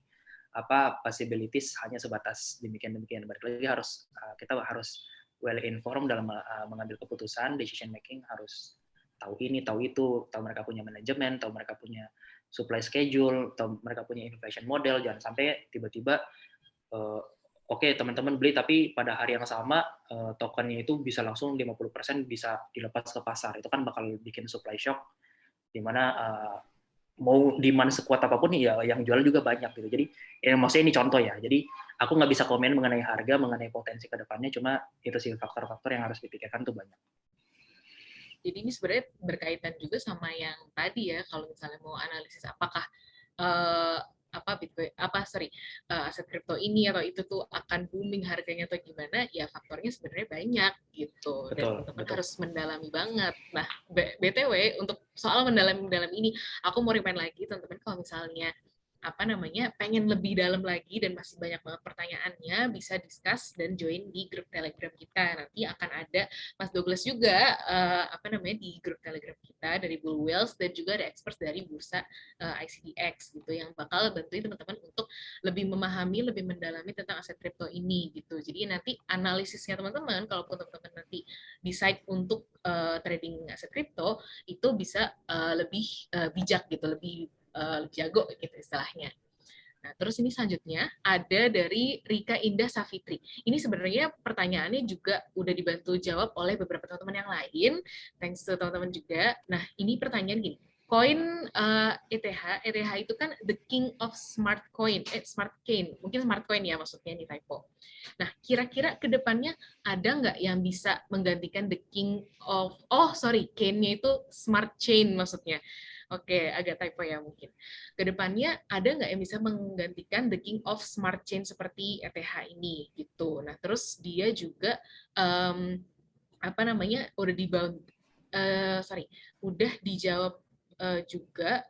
apa possibilities hanya sebatas demikian. Berarti harus kita harus well informed dalam mengambil keputusan, decision making harus tahu ini, tahu itu, tahu mereka punya manajemen, tahu mereka punya supply schedule, tahu mereka punya innovation model. Jangan sampai tiba-tiba oke, teman-teman beli tapi pada hari yang sama tokennya itu bisa langsung 50% bisa dilepas ke pasar. Itu kan bakal bikin supply shock, di mana mau demand sekuat apapun ya yang jual juga banyak gitu. Jadi maksudnya ini contoh ya. Jadi aku nggak bisa komen mengenai harga, mengenai potensi ke depannya, cuma itu sih faktor-faktor yang harus dipikirkan tuh banyak. Jadi ini sebenarnya berkaitan juga sama yang tadi ya, kalau misalnya mau analisis apakah uh, Bitcoin aset kripto ini atau itu tuh akan booming harganya atau gimana, ya faktornya sebenarnya banyak gitu, dan Betul, teman-teman betul. harus mendalami banget. Nah, BTW untuk soal mendalam ini, aku mau remind lagi teman-teman, kalau misalnya pengen lebih dalam lagi dan masih banyak banget pertanyaannya, bisa discuss dan join di grup Telegram kita. Nanti akan ada Mas Douglas juga di grup Telegram kita dari Bull Whales, dan juga ada expert dari bursa ICDX gitu yang bakal bantuin teman-teman untuk lebih memahami, lebih mendalami tentang aset kripto ini gitu. Jadi nanti analisisnya teman-teman, kalaupun teman-teman nanti decide untuk trading aset kripto, itu bisa lebih bijak gitu, lebih jago gitu istilahnya. Nah, terus ini selanjutnya ada dari Rika Indah Safitri. Ini sebenarnya pertanyaannya juga udah dibantu jawab oleh beberapa teman-teman yang lain. Thanks to teman-teman juga. Nah, ini pertanyaan gini. Koin ETH itu kan the king of smart coin, smart chain. Mungkin smart coin ya maksudnya, ini typo. Nah, kira-kira ke depannya ada nggak yang bisa menggantikan the king of, chain-nya itu smart chain maksudnya. Oke, agak typo ya mungkin. Kedepannya ada nggak yang bisa menggantikan the king of smart chain seperti ETH ini gitu. Nah, terus dia juga udah dibound, udah dijawab juga,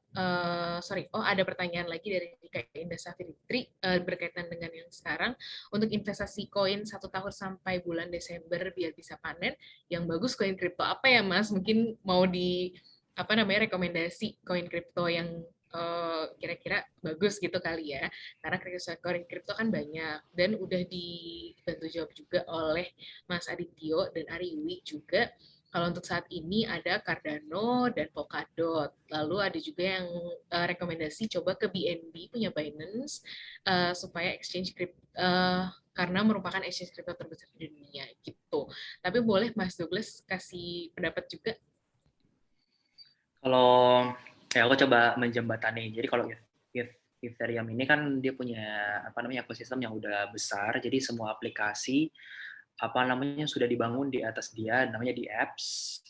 ada pertanyaan lagi dari Rika Indah Safitri berkaitan dengan yang sekarang. Untuk investasi koin 1 tahun sampai bulan Desember biar bisa panen, yang bagus koin kripto apa ya Mas? Mungkin mau di rekomendasi koin kripto yang kira-kira bagus gitu kali ya, karena koin kripto kan banyak, dan udah dibantu jawab juga oleh Mas Adityo dan Ariwi juga. Kalau untuk saat ini ada Cardano dan Polkadot. Lalu ada juga yang rekomendasi coba ke BNB punya Binance supaya exchange kripto karena merupakan exchange kripto terbesar di dunia gitu. Tapi boleh Mas Douglas kasih pendapat juga. Kalau ya aku coba menjembatani. Jadi kalau Ethereum ini kan dia punya apa namanya ekosistem yang udah besar. Jadi semua aplikasi apa namanya sudah dibangun di atas dia, namanya di apps.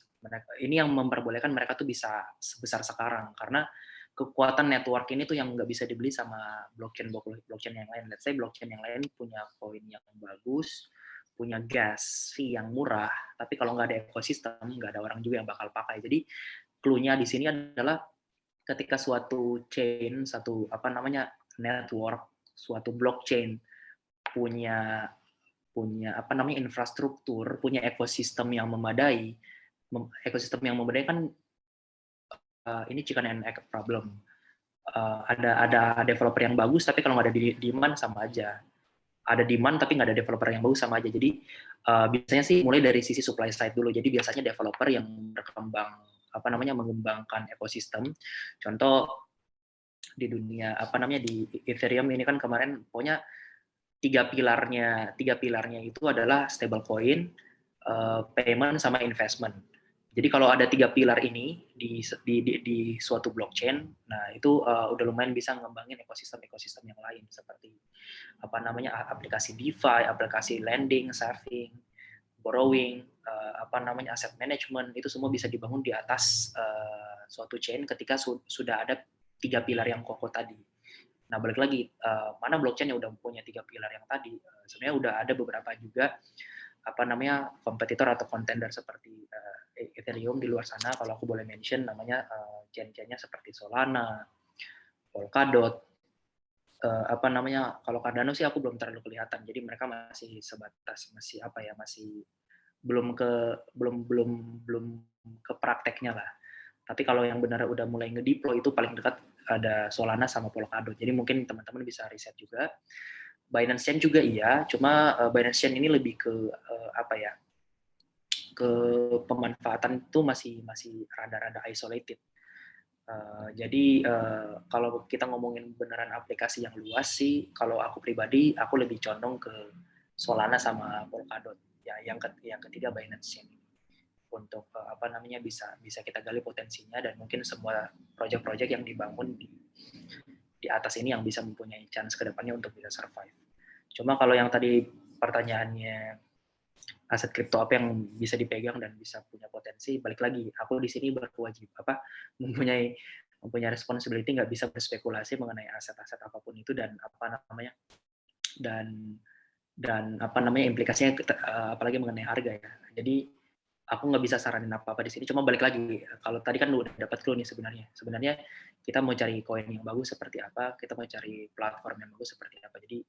Ini yang memperbolehkan mereka tuh bisa sebesar sekarang karena kekuatan network ini tuh yang nggak bisa dibeli sama blockchain yang lain. Let's say blockchain yang lain punya koin yang bagus, punya gas fee yang murah, tapi kalau nggak ada ekosistem, nggak ada orang juga yang bakal pakai. Jadi clue-nya di sini adalah ketika suatu chain, satu apa namanya network, suatu blockchain punya punya apa namanya infrastruktur, punya ekosistem yang memadai, ekosistem yang memadai kan ini chicken and egg problem. Ada developer yang bagus, tapi kalau nggak ada demand sama aja. Ada demand tapi nggak ada developer yang bagus sama aja. Jadi biasanya sih mulai dari sisi supply side dulu. Jadi biasanya developer yang berkembang apa namanya mengembangkan ekosistem. Contoh di dunia apa namanya di Ethereum ini kan kemarin pokoknya tiga pilarnya itu adalah stablecoin, payment sama investment. Jadi kalau ada tiga pilar ini di suatu blockchain, nah itu udah lumayan bisa ngembangin ekosistem yang lain seperti apa namanya aplikasi DeFi, aplikasi lending, saving, borrowing, apa namanya asset management, itu semua bisa dibangun di atas suatu chain ketika sudah ada tiga pilar yang kokoh tadi. Nah, balik lagi, mana blockchain yang udah punya tiga pilar yang tadi, sebenarnya udah ada beberapa juga apa namanya kompetitor atau contender seperti Ethereum di luar sana. Kalau aku boleh mention namanya chain-chainnya seperti Solana, Polkadot, apa namanya kalau Cardano sih aku belum terlalu kelihatan. Jadi mereka masih sebatas masih apa ya masih belum ke belum belum belum ke prakteknya lah. Tapi kalau yang benar udah mulai ngedeploy itu paling dekat ada Solana sama Polkadot. Jadi mungkin teman-teman bisa riset juga. Binance Chain juga iya, cuma Binance Chain ini lebih ke apa ya? Ke pemanfaatan itu masih masih rada-rada isolated. Jadi kalau kita ngomongin beneran aplikasi yang luas sih, kalau aku pribadi aku lebih condong ke Solana sama Polkadot. Ya, yang ketiga Binance Chain untuk apa namanya bisa kita gali potensinya dan mungkin semua proyek-proyek yang dibangun di atas ini yang bisa mempunyai chance ke depannya untuk bisa survive. Cuma kalau yang tadi pertanyaannya aset kripto apa yang bisa dipegang dan bisa punya potensi, balik lagi aku di sini berkewajib apa mempunyai responsibility, nggak bisa berspekulasi mengenai aset-aset apapun itu dan apa namanya dan apa namanya implikasinya apalagi mengenai harga ya. Jadi aku nggak bisa saranin apa-apa di sini. Cuma balik lagi, kalau tadi kan udah dapat clue nih sebenarnya. Sebenarnya kita mau cari koin yang bagus seperti apa, kita mau cari platform yang bagus seperti apa. Jadi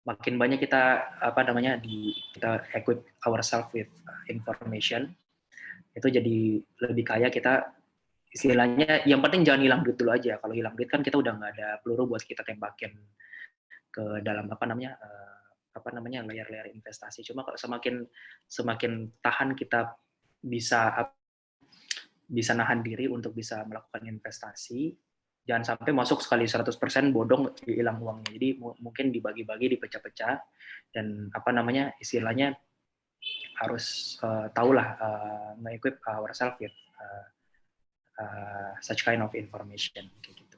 makin banyak kita apa namanya kita equip ourselves with information, itu jadi lebih kaya kita istilahnya. Yang penting jangan hilang duit dulu aja. Kalau hilang duit kan kita udah nggak ada peluru buat kita tembakin ke dalam apa namanya layar-layar investasi. Cuma kalau semakin semakin tahan kita bisa bisa nahan diri untuk bisa melakukan investasi, jangan sampai masuk sekali 100% bodong hilang uangnya. Jadi mungkin dibagi-bagi, dipecah-pecah, dan apa namanya istilahnya harus tahulah nge-equip ourselves with such kind of information kayak gitu.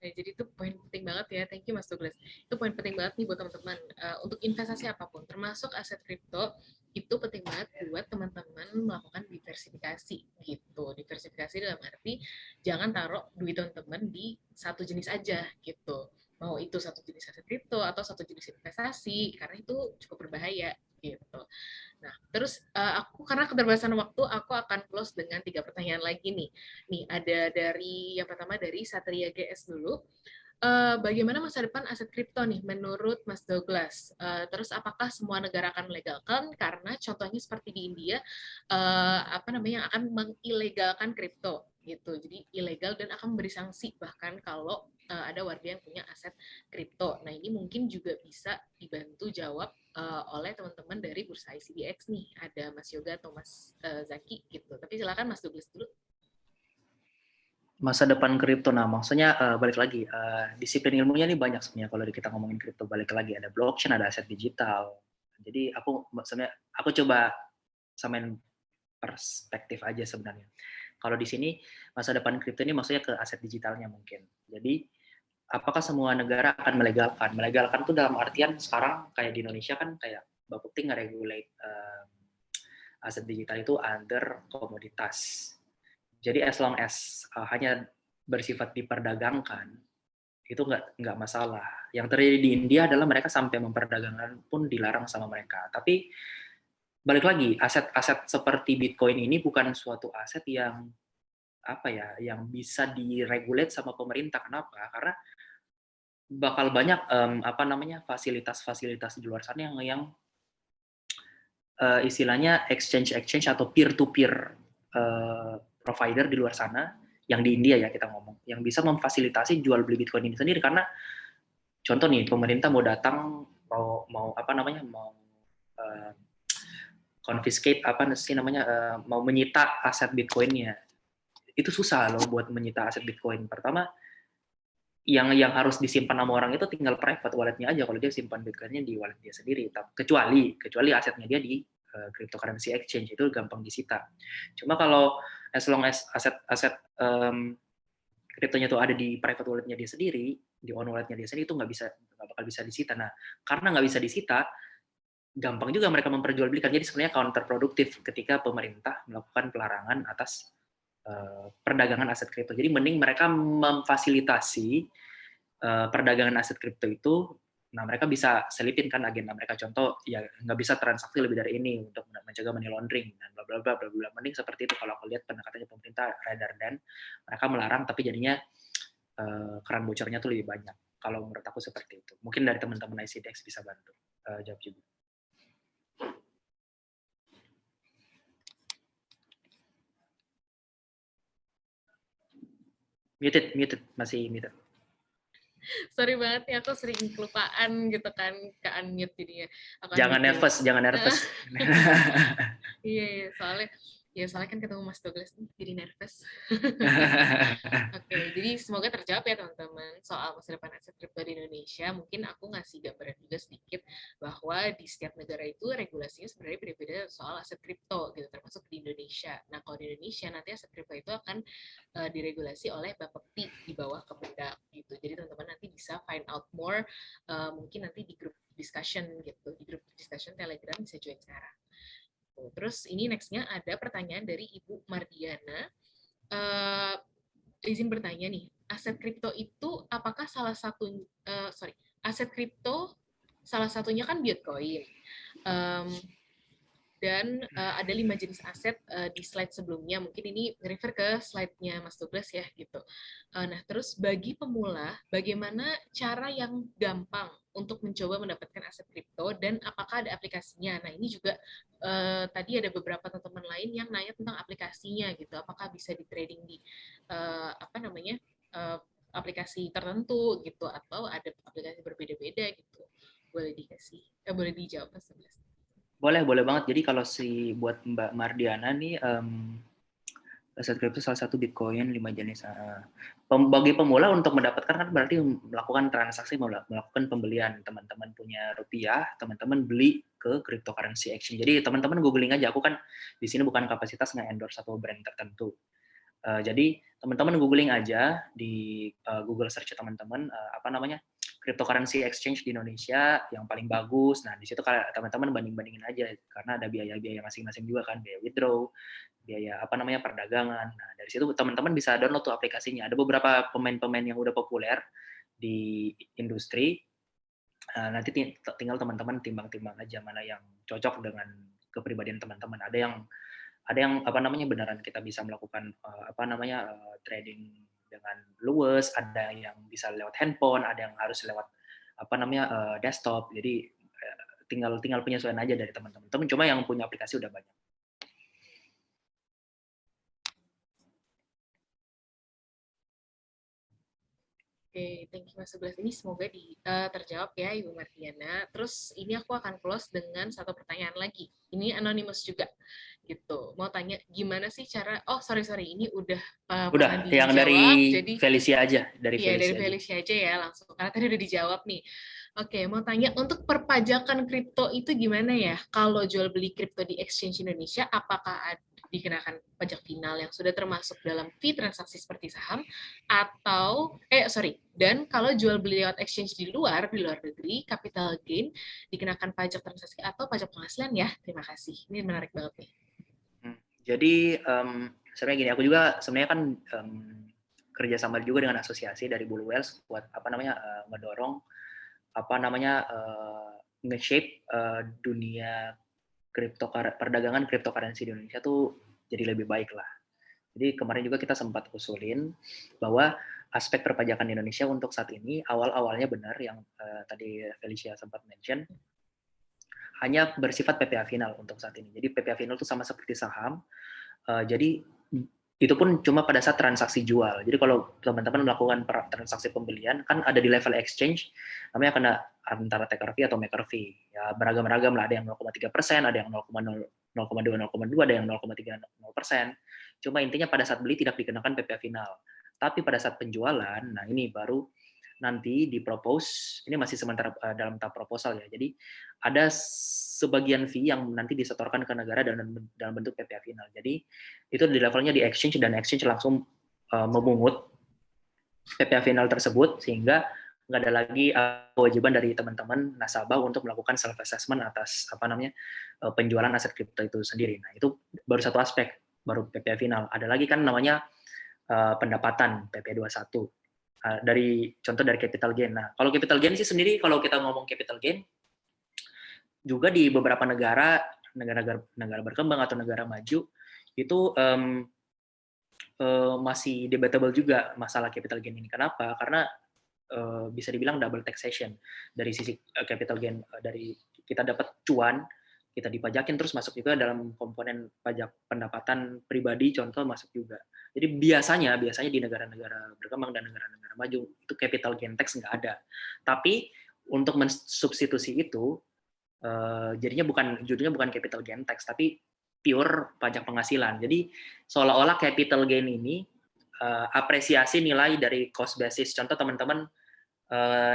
Nah, jadi itu poin penting banget ya. Thank you Mas Douglas. Itu poin penting banget nih buat teman-teman. Untuk investasi apapun, termasuk aset kripto, itu penting banget buat teman-teman melakukan diversifikasi gitu. Diversifikasi dalam arti jangan taruh duit teman-teman di satu jenis aja gitu. Mau itu satu jenis aset kripto atau satu jenis investasi, karena itu cukup berbahaya gitu. Nah, terus aku karena keterbatasan waktu, aku akan close dengan 3 pertanyaan lagi nih. Nih, ada dari yang pertama dari Satria GS dulu. Bagaimana masa depan aset kripto nih menurut Mas Douglas? Terus apakah semua negara akan melegalkan? Karena contohnya seperti di India, apa namanya akan mengilegalkan kripto gitu. Jadi ilegal dan akan memberi sanksi bahkan kalau ada warga yang punya aset kripto. Nah ini mungkin juga bisa dibantu jawab oleh teman-teman dari Bursa ICBX nih. Ada Mas Yoga atau Mas Zaki gitu. Tapi silakan Mas Douglas dulu. Masa depan kripto, nah maksudnya balik lagi, disiplin ilmunya nih banyak sebenarnya kalau kita ngomongin kripto. Balik lagi ada blockchain, ada aset digital. Jadi sebenarnya aku coba samain perspektif aja sebenarnya. Kalau di sini masa depan kripto ini maksudnya ke aset digitalnya mungkin. Jadi apakah semua negara akan melegalkan? Melegalkan tuh dalam artian sekarang kayak di Indonesia kan kayak Bapepti nge-regulate aset digital itu under komoditas. Jadi as long as hanya bersifat diperdagangkan, itu nggak masalah. Yang terjadi di India adalah mereka sampai memperdagangkan pun dilarang sama mereka. Tapi balik lagi, aset-aset seperti Bitcoin ini bukan suatu aset yang apa ya, yang bisa diregulate sama pemerintah. Kenapa? Karena bakal banyak apa namanya fasilitas-fasilitas di luar sana yang istilahnya exchange atau peer to peer provider di luar sana yang di India ya kita ngomong, yang bisa memfasilitasi jual beli Bitcoin ini sendiri. Karena contoh nih, pemerintah mau datang mau apa namanya mau uh, confiscate apa sih namanya mau menyita aset Bitcoinnya, itu susah loh buat menyita aset Bitcoin. Pertama, yang harus disimpan sama orang itu tinggal private walletnya aja kalau dia simpan Bitcoinnya di wallet dia sendiri. Kecuali asetnya dia di cryptocurrency exchange, itu gampang disita. Cuma kalau as long as aset kriptonya itu ada di private walletnya dia sendiri, di on walletnya dia sendiri, itu nggak bakal bisa disita. Nah, karena nggak bisa disita, gampang juga mereka memperjualbelikan. Jadi sebenarnya counterproduktif ketika pemerintah melakukan pelarangan atas perdagangan aset kripto. Jadi mending mereka memfasilitasi perdagangan aset kripto itu. Nah, mereka bisa selipin kan agenda mereka. Contoh, ya nggak bisa transaksi lebih dari ini untuk mencegah money laundering dan bla bla bla bla bla. Mending seperti itu kalau aku lihat pendekatannya pemerintah, rather than mereka melarang tapi jadinya keran bocornya tuh lebih banyak. Kalau menurut aku seperti itu. Mungkin dari teman-teman ICDX bisa bantu jawab juga. Muted, masih muted. Sorry banget ya, aku sering kelupaan gitu kan, ke unmute jadinya. Jangan nervous. Iya, soalnya kan ketemu Mas Douglas nih, jadi nervous. Oke, jadi semoga terjawab ya teman-teman soal masa depan aset kripto di Indonesia. Mungkin aku ngasih gambaran juga sedikit bahwa di setiap negara itu regulasinya sebenarnya beda-beda soal aset kripto gitu, termasuk di Indonesia. Nah, kalau di Indonesia nanti aset kripto itu akan diregulasi oleh Bapepti di bawah Kemendak gitu. Jadi teman-teman nanti bisa find out more mungkin nanti di grup discussion gitu, di grup discussion Telegram bisa join sekarang. Terus ini next-nya ada pertanyaan dari Ibu Mardiana. Izin bertanya nih, aset kripto itu apakah aset kripto salah satunya kan Bitcoin. Dan ada 5 jenis aset di slide sebelumnya. Mungkin ini refer ke slide-nya Mas Douglas ya gitu. Nah, terus bagi pemula, bagaimana cara yang gampang untuk mencoba mendapatkan aset kripto dan apakah ada aplikasinya? Nah, ini juga tadi ada beberapa teman-teman lain yang nanya tentang aplikasinya gitu. Apakah bisa di trading di aplikasi tertentu gitu atau ada aplikasi berbeda-beda gitu. Boleh dijawab Mas Douglas. Boleh banget. Jadi kalau buat Mbak Mardiana nih, aset kripto salah satu Bitcoin 5 jenis. Bagi pemula untuk mendapatkan kan berarti melakukan transaksi, melakukan pembelian. Teman-teman punya rupiah, teman-teman beli ke cryptocurrency exchange. Jadi teman-teman googling aja. Aku kan di sini bukan kapasitas nge-endorse satu brand tertentu. Jadi teman-teman googling aja di Google search teman-teman apa namanya cryptocurrency exchange di Indonesia yang paling bagus. Nah, di situ teman-teman banding-bandingin aja karena ada biaya-biaya masing-masing juga kan, biaya withdraw, biaya apa namanya perdagangan. Nah, dari situ teman-teman bisa download tuh aplikasinya. Ada beberapa pemain-pemain yang udah populer di industri. Nanti tinggal teman-teman timbang-timbang aja mana yang cocok dengan kepribadian teman-teman. Ada yang apa namanya beneran kita bisa melakukan trading dengan luwes, ada yang bisa lewat handphone, ada yang harus lewat apa namanya desktop. Jadi tinggal penyesuaian aja dari teman-teman. Cuma yang punya aplikasi udah banyak. Oke, thank you Mas Douglas. Ini semoga terjawab ya Ibu Mardiana. Terus ini aku akan close dengan satu pertanyaan lagi. Ini anonymous juga gitu. Mau tanya gimana sih cara? Oh sorry ini udah Udah dijawab, yang dari jadi Felicia aja, iya dari Felicia aja ya langsung karena tadi udah dijawab nih. Oke, mau tanya untuk perpajakan kripto itu gimana ya? Kalau jual beli kripto di exchange Indonesia, apakah dikenakan pajak final yang sudah termasuk dalam fee transaksi seperti saham dan kalau jual beli lewat exchange di luar negeri, capital gain dikenakan pajak transaksi atau pajak penghasilan ya? Terima kasih. Ini menarik banget nih. Jadi sebenarnya gini, aku juga sebenarnya kan kerjasama juga dengan asosiasi dari Blue Whales buat ngedorong nge-shape dunia perdagangan cryptocurrency di Indonesia tuh jadi lebih baik lah. Jadi kemarin juga kita sempat usulin bahwa aspek perpajakan di Indonesia untuk saat ini awal-awalnya benar yang tadi Felicia sempat mention, hanya bersifat PPA final untuk saat ini. Jadi PPA final itu sama seperti saham. Jadi itu pun cuma pada saat transaksi jual. Jadi kalau teman-teman melakukan transaksi pembelian, kan ada di level exchange, namanya kena antara taker fee atau maker fee. Ya beragam-ragam lah, ada yang 0,3%, ada yang 0,2, 0,2, ada yang 0,30%. Cuma intinya pada saat beli tidak dikenakan PPA final. Tapi pada saat penjualan, nah ini baru nanti dipropose, ini masih sementara dalam tahap proposal ya. Jadi ada sebagian fee yang nanti disetorkan ke negara dalam bentuk PPA final. Jadi itu di levelnya di exchange dan exchange langsung memungut PPA final tersebut sehingga nggak ada lagi kewajiban dari teman-teman nasabah untuk melakukan self assessment atas penjualan aset kripto itu sendiri. Nah itu baru satu aspek, baru PPA final. Ada lagi kan namanya pendapatan PPA 21. Contoh dari capital gain. Nah, kalau capital gain sih sendiri, kalau kita ngomong capital gain, juga di beberapa negara berkembang atau negara maju, itu masih debatable juga masalah capital gain ini. Kenapa? Karena bisa dibilang double taxation. Dari sisi capital gain, dari kita dapat cuan, kita dipajakin terus masuk juga dalam komponen pajak pendapatan pribadi, contoh masuk juga. Jadi biasanya di negara-negara berkembang dan negara-negara maju itu capital gain tax nggak ada. Tapi untuk mensubstitusi itu jadinya bukan capital gain tax tapi pure pajak penghasilan. Jadi seolah-olah capital gain ini apresiasi nilai dari cost basis. Contoh teman-teman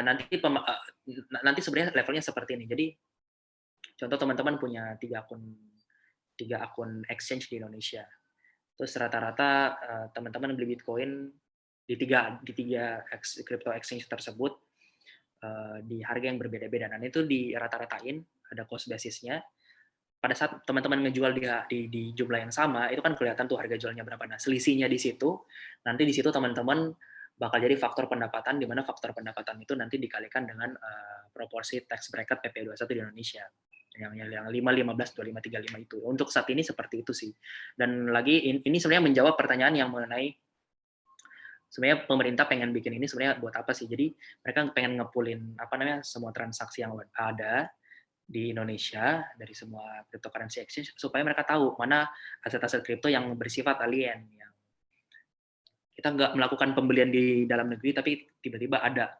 nanti sebenarnya levelnya seperti ini. Jadi contoh teman-teman punya 3 akun exchange di Indonesia. Terus rata-rata teman-teman beli Bitcoin di tiga crypto exchange tersebut di harga yang berbeda-beda. Dan itu di rata-ratain, ada cost basisnya. Pada saat teman-teman ngejual di jumlah yang sama, itu kan kelihatan tuh harga jualnya berapa. Nah, selisihnya di situ, nanti di situ teman-teman bakal jadi faktor pendapatan, di mana faktor pendapatan itu nanti dikalikan dengan proporsi tax bracket PP21 di Indonesia. Yang 5, 15, 25, 35 itu. Untuk saat ini seperti itu sih. Dan lagi ini sebenarnya menjawab pertanyaan yang mengenai sebenarnya pemerintah pengen bikin ini sebenarnya buat apa sih? Jadi mereka pengen ngepulin semua transaksi yang ada di Indonesia dari semua cryptocurrency exchange supaya mereka tahu mana aset-aset kripto yang bersifat alien, yang kita nggak melakukan pembelian di dalam negeri tapi tiba-tiba ada.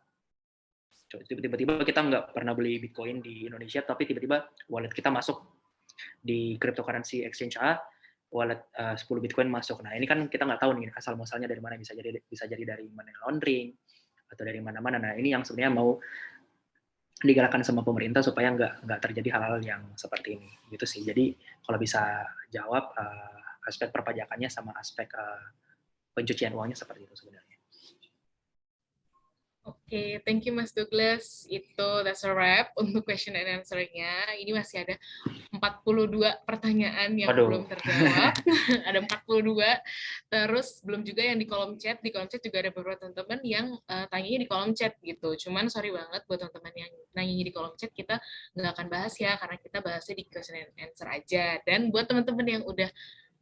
Tiba-tiba kita nggak pernah beli Bitcoin di Indonesia, tapi tiba-tiba wallet kita masuk di cryptocurrency exchange A, wallet 10 Bitcoin masuk. Nah ini kan kita nggak tahu nih asal muasalnya dari mana, bisa jadi dari money laundering atau dari mana-mana. Nah ini yang sebenarnya mau digerakkan sama pemerintah supaya nggak terjadi hal-hal yang seperti ini gitu sih. Jadi kalau bisa jawab aspek perpajakannya sama aspek pencucian uangnya seperti itu sebenarnya. Oke, thank you Mas Douglas. That's a wrap untuk question and answer-nya. Ini masih ada 42 pertanyaan yang belum terjawab. Ada 42. Terus belum juga yang di kolom chat. Di kolom chat juga ada beberapa teman-teman yang tanyanya di kolom chat gitu. Cuman sorry banget buat teman-teman yang nanyanya di kolom chat, kita nggak akan bahas ya, karena kita bahasnya di question and answer aja. Dan buat teman-teman yang udah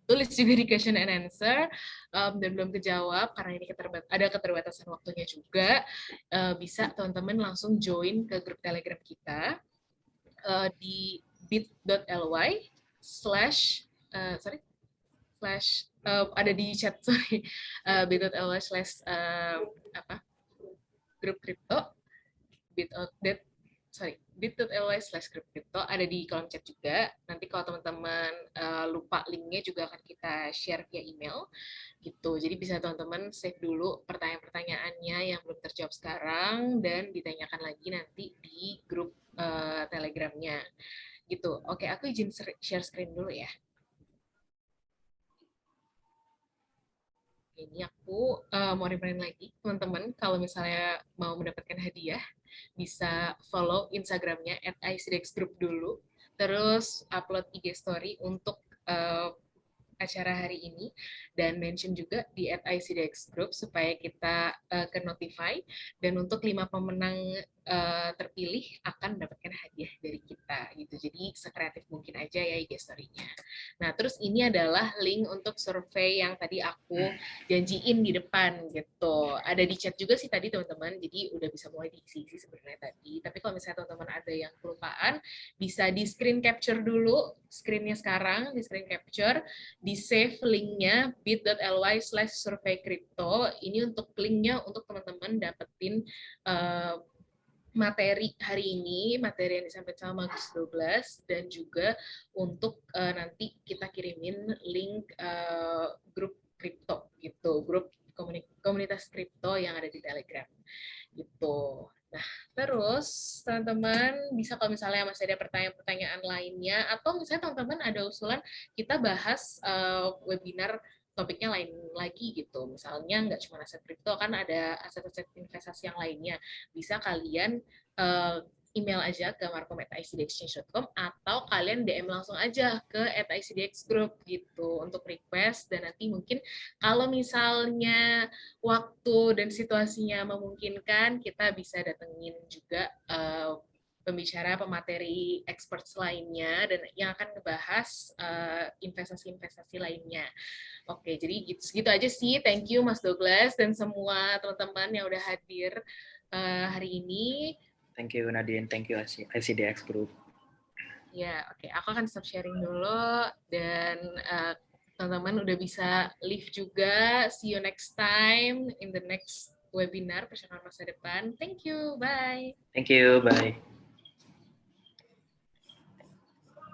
tulis juga di question and answer dan belum kejawab karena ini ada keterbatasan waktunya juga, bisa teman-teman langsung join ke grup Telegram kita di bit.ly slash ada di chat, bit.ly slash grup kripto, bit.ly slash kripto, ada di kolom chat juga. Nanti kalau teman-teman lupa linknya juga akan kita share via email gitu. Jadi bisa teman-teman save dulu pertanyaan-pertanyaannya yang belum terjawab sekarang dan ditanyakan lagi nanti di grup Telegramnya gitu. Oke, aku izin share screen dulu ya. Ini aku mau remind lagi teman-teman, kalau misalnya mau mendapatkan hadiah bisa follow Instagramnya @icdexgroup dulu, terus upload IG story untuk acara hari ini dan mention juga di @ICDX Group supaya kita ke notify, dan untuk 5 pemenang terpilih akan mendapatkan hadiah dari kita gitu. Jadi sekreatif mungkin aja ya IG story-nya. Nah, terus ini adalah link untuk survei yang tadi aku janjiin di depan gitu. Ada di chat juga sih tadi teman-teman, jadi udah bisa mulai diisi sebenarnya tadi. Tapi kalau misalnya teman-teman ada yang kelupaan, bisa di screen capture dulu screen-nya sekarang, di screen capture, di save linknya bit.ly/survey crypto. Ini untuk linknya untuk teman-teman dapetin materi hari ini, materi yang disampaikan sama Gus 12, dan juga untuk nanti kita kirimin link grup kripto gitu, grup komunitas kripto yang ada di Telegram gitu. Nah, terus teman-teman bisa kalau misalnya masih ada pertanyaan-pertanyaan lainnya, atau misalnya teman-teman ada usulan kita bahas webinar topiknya lain lagi gitu. Misalnya nggak cuma aset kripto, kan ada aset-aset investasi yang lainnya. Bisa kalian email aja ke markom@icdexchange.com, atau kalian DM langsung aja ke @icdxgroup gitu untuk request, dan nanti mungkin kalau misalnya waktu dan situasinya memungkinkan, kita bisa datengin juga pembicara, pemateri, experts lainnya, dan yang akan ngebahas investasi-investasi lainnya. Oke, jadi gitu aja sih. Thank you Mas Douglas dan semua teman-teman yang udah hadir hari ini. Thank you Nadine, thank you ICDX Group. Ya, oke. Aku akan stop sharing dulu, dan teman-teman udah bisa leave juga. See you next time in the next webinar Persiapan Masa Depan. Thank you, bye. Thank you, bye.